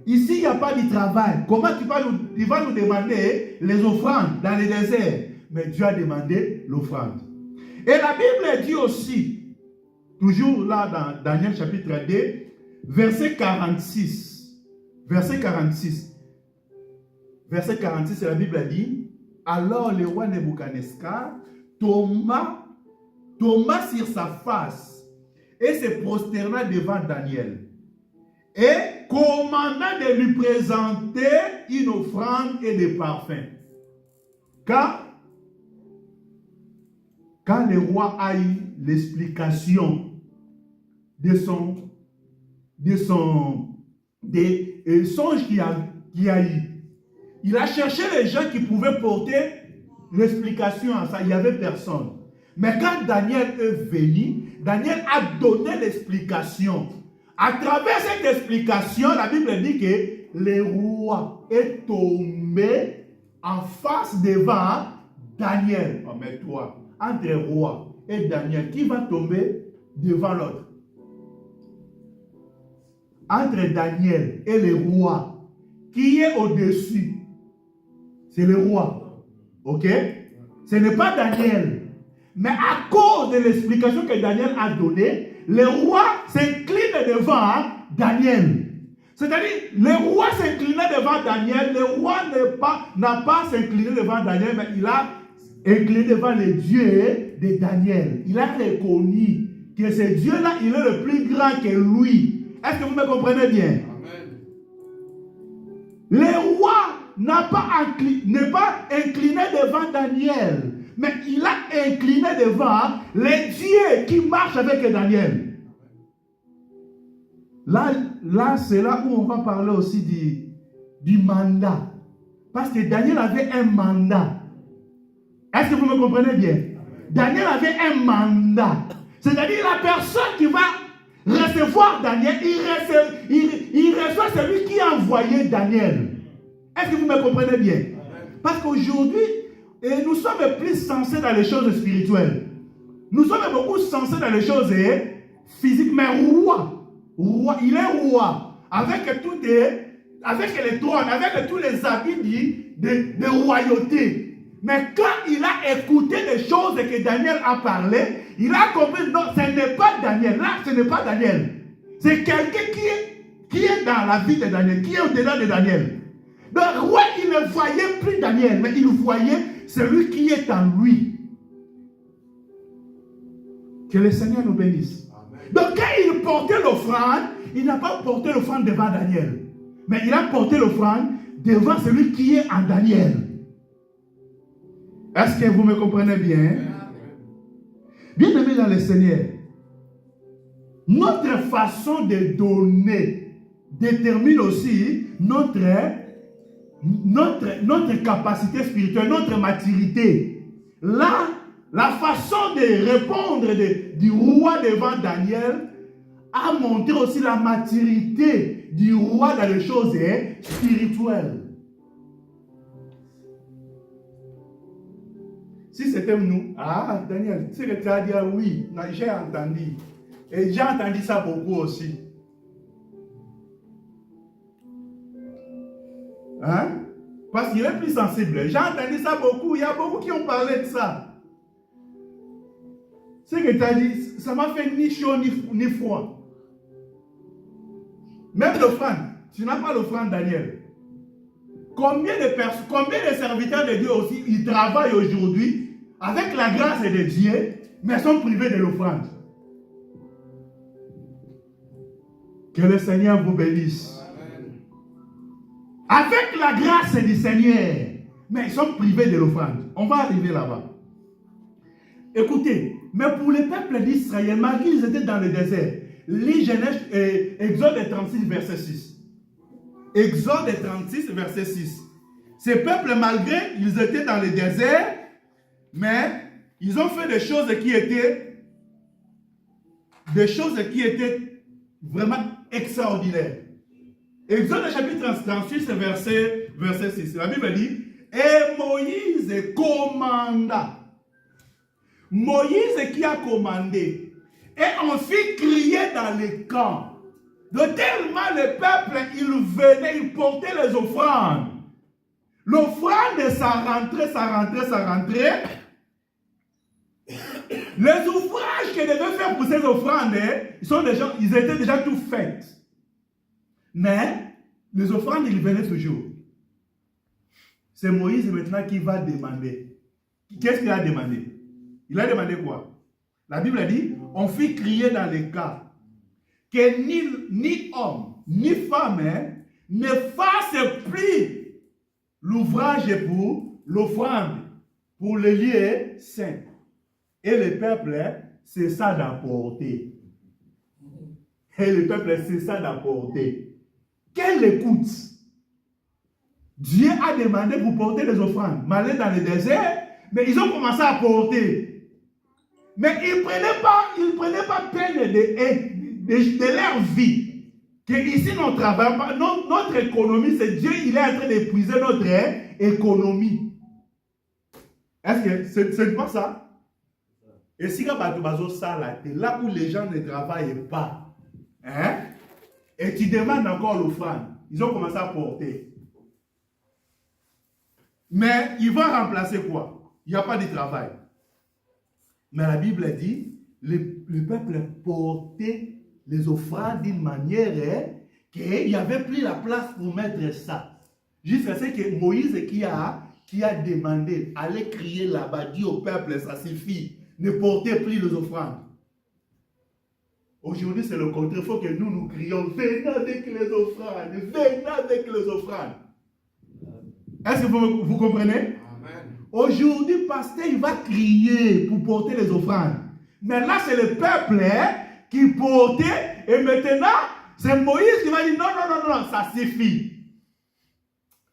B: Ici, il n'y a pas de travail. Comment tu vas nous demander les offrandes dans le désert? Mais Dieu a demandé l'offrande. Et la Bible dit aussi, toujours là dans Daniel chapitre 2, verset 46. Verset 46. Verset 46, la Bible dit, alors le roi Nebuchadnezzar tomba sur sa face et se prosterna devant Daniel et commanda de lui présenter une offrande et des parfums. Quand le roi a eu l'explication des songes qu'il a eu, il a cherché les gens qui pouvaient porter l'explication à ça. Il n'y avait personne. Mais quand Daniel est venu, Daniel a donné l'explication. À travers cette explication, la Bible dit que le roi est tombé en face devant Daniel. Oh, mais toi, entre le roi et Daniel, qui va tomber devant l'autre? Entre Daniel et le roi, qui est au-dessus? C'est le roi. Ok? Ce n'est pas Daniel. Mais à cause de l'explication que Daniel a donnée, le roi s'incline devant Daniel. C'est-à-dire, le roi s'inclinait devant Daniel. Le roi n'a pas s'incliné devant Daniel, mais il a incliné devant le Dieu de Daniel. Il a reconnu que ce Dieu-là, il est le plus grand que lui. Est-ce que vous me comprenez bien? Amen. Le roi n'est pas incliné devant Daniel, mais il a incliné devant les dieux qui marchent avec Daniel. Là c'est là où on va parler aussi du mandat. Parce que Daniel avait un mandat. Est-ce que vous me comprenez bien? Daniel avait un mandat. C'est-à-dire la personne qui va recevoir Daniel, il reçoit celui qui a envoyé Daniel. Est-ce que vous me comprenez bien? Parce qu'aujourd'hui, nous sommes plus sensés dans les choses spirituelles. Nous sommes beaucoup sensés dans les choses physiques. Mais roi, il est roi. Avec les trônes, avec tous les habits de royauté. Mais quand il a écouté les choses que Daniel a parlé, il a compris, non, ce n'est pas Daniel. Là, ce n'est pas Daniel. C'est quelqu'un qui est dans la vie de Daniel, qui est au-delà de Daniel. Le roi, il ne voyait plus Daniel, mais il voyait celui qui est en lui. Que le Seigneur nous bénisse. Amen. Donc quand il portait l'offrande, il n'a pas porté l'offrande devant Daniel, mais il a porté l'offrande devant celui qui est en Daniel. Est-ce que vous me comprenez bien? Bien-aimés dans le Seigneur, notre façon de donner détermine aussi notre capacité spirituelle, notre maturité. Là, la façon de répondre du roi devant Daniel a montré aussi la maturité du roi dans les choses spirituelles. Si c'était nous, Daniel, tu sais que tu as dit oui, j'ai entendu. Et j'ai entendu ça beaucoup aussi. Hein? Parce qu'il est plus sensible. J'ai entendu ça beaucoup. Il y a beaucoup qui ont parlé de ça. Ce que tu as dit, ça m'a fait ni chaud ni froid. Même l'offrande. Tu n'as pas l'offrande, Daniel. Combien de serviteurs de Dieu aussi, ils travaillent aujourd'hui avec la grâce de Dieu, mais sont privés de l'offrande. Que le Seigneur vous bénisse. Amen. Avec la grâce du Seigneur, mais ils sont privés de l'offrande. On va arriver là-bas. Écoutez, mais pour le peuple d'Israël, malgré qu'ils étaient dans le désert, lis Genèse, Exode 36, verset 6. Exode 36, verset 6. Ces peuples, malgré ils étaient dans le désert, mais ils ont fait des choses qui étaient vraiment extraordinaires. Exode chapitre 36, verset 6. La Bible dit, et Moïse commanda. Moïse qui a commandé. Et on fit crier dans les camps. De tellement le peuple, il venait, il portait les offrandes. L'offrande, ça rentrait. Les ouvrages qu'ils devaient faire pour ces offrandes, ils étaient déjà tout faits. Mais les offrandes, ils venaient toujours. C'est Moïse maintenant qui va demander. Qu'est-ce qu'il a demandé? Il a demandé quoi? La Bible a dit, on fit crier dans les cas que ni homme, ni femme ne fasse plus l'ouvrage pour l'offrande, pour le lieu saint. Et le peuple cessa d'apporter. Et le peuple cessa d'apporter. Quelle écoute! Dieu a demandé pour porter les offrandes. Malgré dans le désert, mais ils ont commencé à porter. Mais ils ne prenaient pas peine de leur vie. Que ici, notre travail, notre économie, c'est Dieu, il est en train d'épuiser notre économie. Est-ce que ce n'est pas ça? Et si là où les gens ne travaillent pas, hein, et tu demandes encore l'offrande, ils ont commencé à porter. Mais ils vont remplacer quoi? Il n'y a pas de travail. Mais la Bible dit, le peuple portait les offrandes d'une manière qu'il n'y avait plus la place pour mettre ça. Jusqu'à ce que Moïse qui a demandé, allait crier là-bas, dit au peuple, ça suffit, ne portez plus les offrandes. Aujourd'hui, c'est le contraire. Il faut que nous crions, venez avec les offrandes, venez avec les offrandes. Est-ce que vous comprenez? Aujourd'hui, le pasteur, il va crier pour porter les offrandes. Mais là, c'est le peuple qui portait. Et maintenant, c'est Moïse qui va dire non, ça suffit.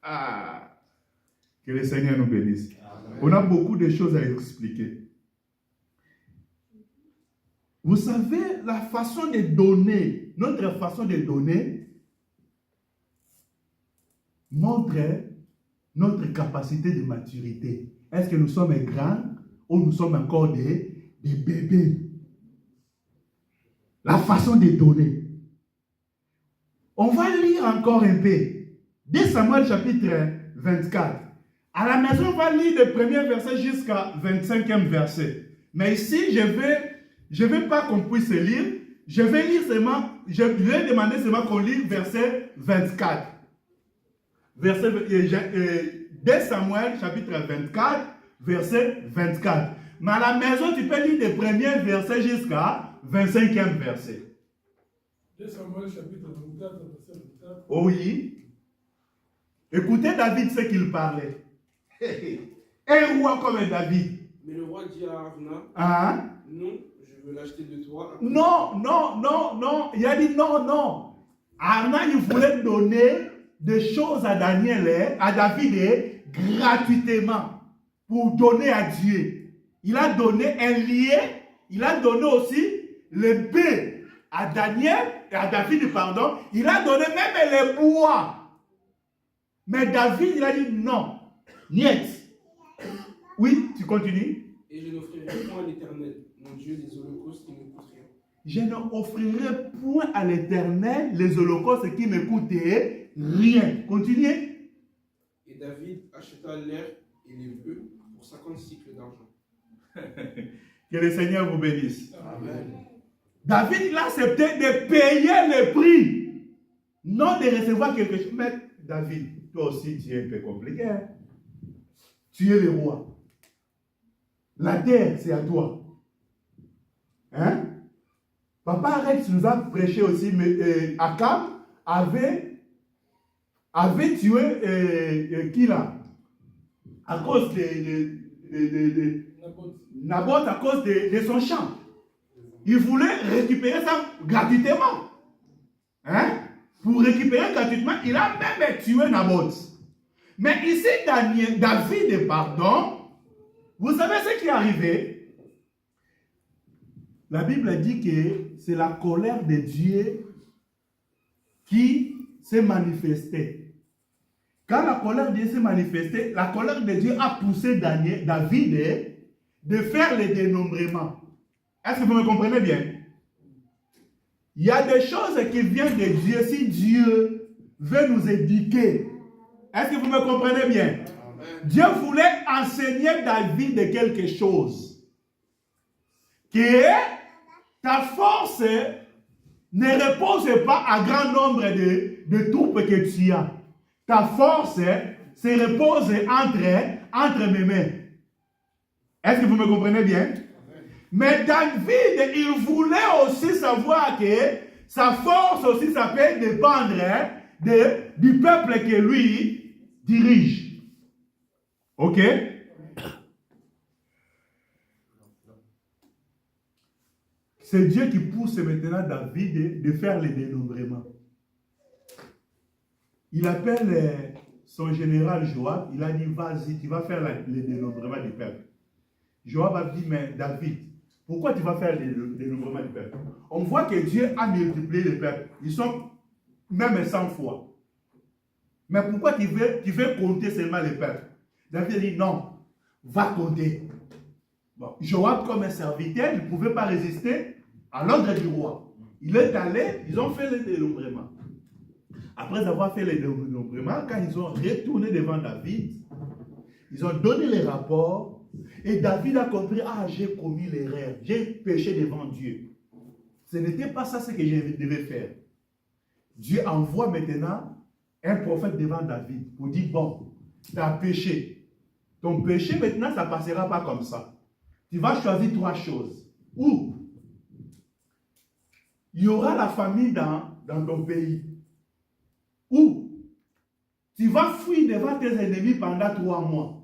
B: Ah, que le Seigneur nous bénisse. Amen. On a beaucoup de choses à expliquer. Vous savez, la façon de donner, notre façon de donner, montre notre capacité de maturité. Est-ce que nous sommes grands ou nous sommes encore des bébés? La façon de donner. On va lire encore un peu. 2 Samuel chapitre 24. À la maison, on va lire le premier verset jusqu'à 25e verset. Mais ici, je vais pas qu'on puisse lire. Je vais demander seulement qu'on lise verset 24. Verset 2 Samuel, chapitre 24, verset 24. Mais à la maison, tu peux lire le premier verset jusqu'à 25e verset.
A: 2 Samuel, chapitre 24, verset 24.
B: Oh oui. Écoutez David ce qu'il parlait. Un roi comme David.
C: Mais le roi dit à Arna,
B: hein?
C: Non, je veux l'acheter de toi.
B: Non. Il a dit non. Arna, il voulait donner des choses à David gratuitement pour donner à Dieu. Il a donné un lien, il a donné aussi le bœuf à David, pardon. Il a donné même les bois. Mais David, il a dit non. Niet. Oui, tu continues.
C: Et je n'offrirai point à l'Éternel, mon Dieu, des holocaustes qui ne coûtent rien.
B: je n'offrirai point à l'Éternel les holocaustes qui me coûtaient rien. Continuez.
C: Et David acheta l'air et les bœufs pour 50 cycles d'argent.
B: Que le Seigneur vous bénisse.
C: Amen.
B: David, il a accepté de payer le prix, non de recevoir quelque chose. Mais David, toi aussi, tu es un peu compliqué. Hein? Tu es le roi. La terre, c'est à toi. Hein? Papa Rex nous a prêché aussi, mais Akab avait tué qui là? À cause de Naboth, à cause de son champ. Il voulait récupérer ça gratuitement. Hein? Pour récupérer gratuitement, il a même tué Naboth. Mais ici, David, pardon, vous savez ce qui est arrivé? La Bible dit que c'est la colère de Dieu qui s'est manifestée. Quand la colère de Dieu s'est manifestée, la colère de Dieu a poussé David de faire le dénombrement. Est-ce que vous me comprenez bien? Il y a des choses qui viennent de Dieu si Dieu veut nous éduquer. Est-ce que vous me comprenez bien?
C: Amen.
B: Dieu voulait enseigner David de quelque chose. Que ta force ne repose pas à grand nombre de troupes que tu as. Ta force se repose entre mes mains. Est-ce que vous me comprenez bien? Mais David, il voulait aussi savoir que sa force aussi, ça peut dépendre du peuple que lui dirige. Ok? C'est Dieu qui pousse maintenant David de faire le dénombrement. Il appelle son général Joab, il a dit, vas-y, tu vas faire le dénombrement du peuple. Joab a dit, mais David, pourquoi tu vas faire le dénombrement du peuple? On voit que Dieu a multiplié le peuple. Ils sont même 100 fois. Mais pourquoi tu veux compter seulement le peuple? David a dit, non, va compter. Bon, Joab, comme un serviteur, il ne pouvait pas résister à l'ordre du roi. Il est allé, ils ont fait le dénombrement. Après avoir fait le dénombrement, quand ils ont retourné devant David, ils ont donné les rapports. Et David a compris, ah, j'ai commis l'erreur, j'ai péché devant Dieu. Ce n'était pas ça ce que je devais faire. Dieu envoie maintenant un prophète devant David pour dire, bon, tu as péché. Ton péché maintenant, ça ne passera pas comme ça. Tu vas choisir 3 choses. Ou il y aura la famine dans ton pays. Ou tu vas fuir devant tes ennemis pendant 3 mois.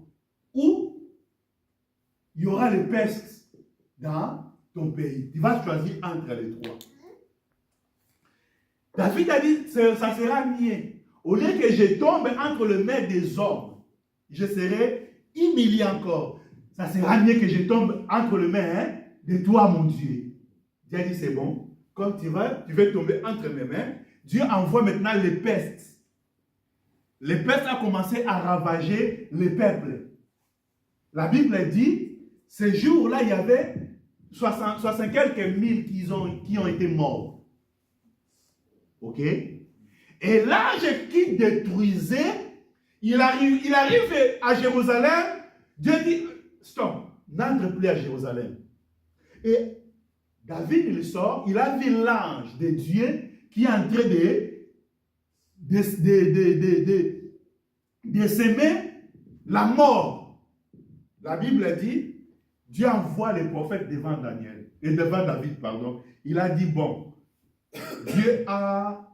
B: Ou il y aura les pestes dans ton pays. Tu vas choisir entre les 3. David a dit, ça sera mieux. Au lieu que je tombe entre les mains des hommes, je serai humilié encore. Ça sera mieux que je tombe entre les mains de toi, mon Dieu. Dieu a dit, c'est bon. Comme tu veux tomber entre mes mains, Dieu envoie maintenant les pestes. Les pestes ont commencé à ravager le peuple. La Bible dit, ces jours-là, il y avait 60 quelques mille qui ont été morts. Ok? Et l'ange qui détruisait, il arrive à Jérusalem. Dieu dit, stop, n'entre plus à Jérusalem. Et David, il sort, il a vu l'ange de Dieu qui est en train de s'aimer la mort. La Bible dit, Dieu envoie les prophètes devant David, pardon. Il a dit, bon, Dieu a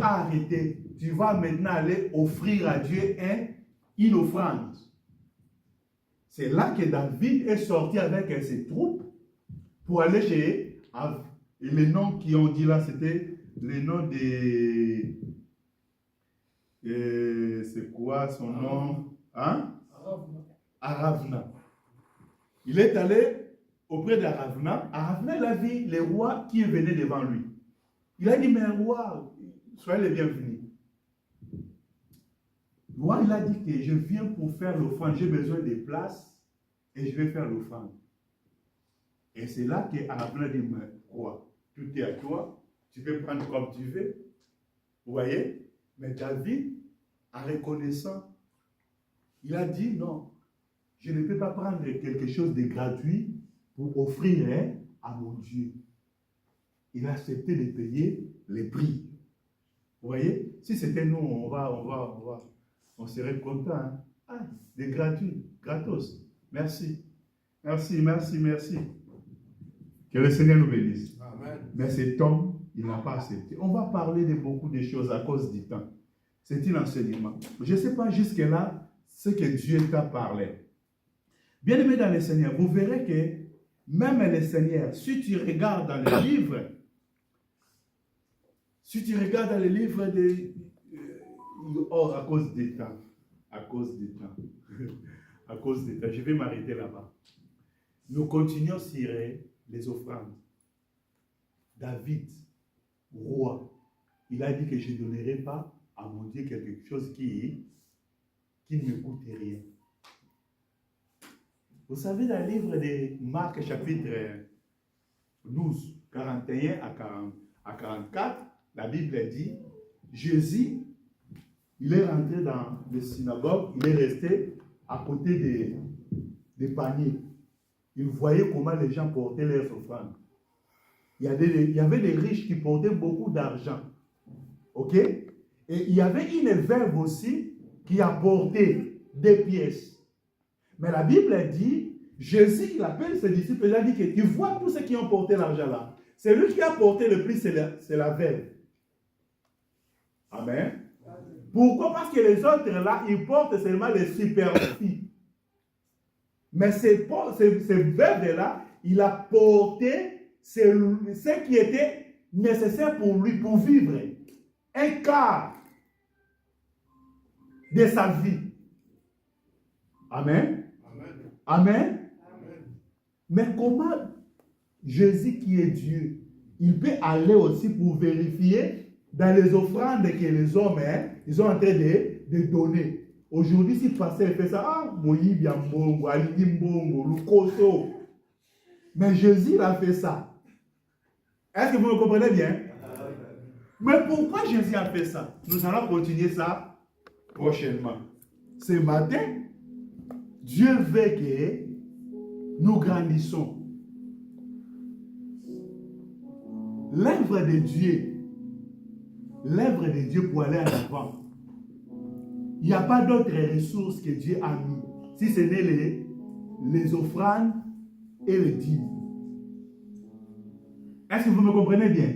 B: arrêté. Tu vas maintenant aller offrir à Dieu une offrande. C'est là que David est sorti avec ses troupes pour aller chez Av. Et les noms qui ont dit là, c'était les noms des... c'est quoi son nom? Hein? Aravna. Il est allé auprès d'Aravna. Aravna, il a vu les rois qui venaient devant lui. Il a dit, mais roi, soyez les bienvenus. Le roi, il a dit que je viens pour faire l'offrande. J'ai besoin de places et je vais faire l'offrande. Et c'est là qu'Abraham dit, mais quoi? Tout est à toi, tu peux prendre comme tu veux. Vous voyez? Mais David, en reconnaissant, il a dit non, je ne peux pas prendre quelque chose de gratuit pour offrir à mon Dieu. Il a accepté de payer les prix. Vous voyez? Si c'était nous, on serait content. Hein? Ah, des gratuits, gratos. Merci. Merci. Que le Seigneur nous bénisse.
C: Amen.
B: Mais cet homme, il n'a pas accepté. On va parler de beaucoup de choses à cause du temps. C'est un enseignement. Je ne sais pas jusque-là ce que Dieu t'a parlé. Bien-aimé dans le Seigneur, vous verrez que même le Seigneur, si tu regardes dans le livre, de... Oh, à cause du temps. Je vais m'arrêter là-bas. Nous continuons sur les offrandes. David, roi, il a dit que je ne donnerai pas à mon Dieu quelque chose qui ne me coûte rien. Vous savez, dans le livre de Marc, chapitre 12, 41 à 44, la Bible dit, Jésus, il est rentré dans les synagogues, il est resté à côté des paniers. Il voyait comment les gens portaient leurs offrandes. Il y avait des riches qui portaient beaucoup d'argent. Ok? Et il y avait une veuve aussi qui apportait des pièces. Mais la Bible dit, Jésus, il appelle ses disciples, il a dit que tu vois tous ceux qui ont porté l'argent là. C'est lui qui a porté le plus, c'est la veuve. Amen. Pourquoi? Parce que les autres là, ils portent seulement les superficies. Mais ces veuves là, il a porté ce qui était nécessaire pour lui, pour vivre. Un quart de sa vie. Amen. Amen. Mais comment Jésus qui est Dieu, il peut aller aussi pour vérifier dans les offrandes que les hommes, ils sont en train de donner. Aujourd'hui, si le pasteur fait ça, mais Jésus a fait ça. Est-ce que vous me comprenez bien? Mais pourquoi Jésus a fait ça? Nous allons continuer ça prochainement. Ce matin, Dieu veut que nous grandissons. L'œuvre de Dieu pour aller en avant. Il n'y a pas d'autres ressources que Dieu a mis, si ce n'est les offrandes et les dîmes. Est-ce que vous me comprenez bien?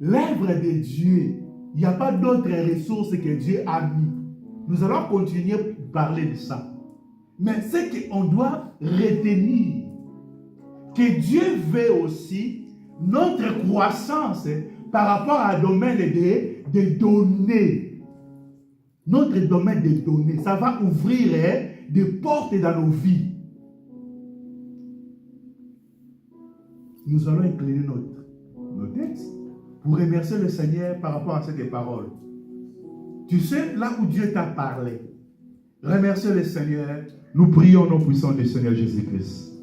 B: L'œuvre de Dieu, il n'y a pas d'autres ressources que Dieu a mis. Nous allons continuer à parler de ça. Mais ce qu'on doit retenir, que Dieu veut aussi notre croissance par rapport à un domaine de données. Notre domaine de données, ça va ouvrir des portes dans nos vies. Nous allons incliner nos textes pour remercier le Seigneur par rapport à cette parole. Tu sais, là où Dieu t'a parlé, remercier le Seigneur. Nous prions au nom puissant du Seigneur Jésus-Christ.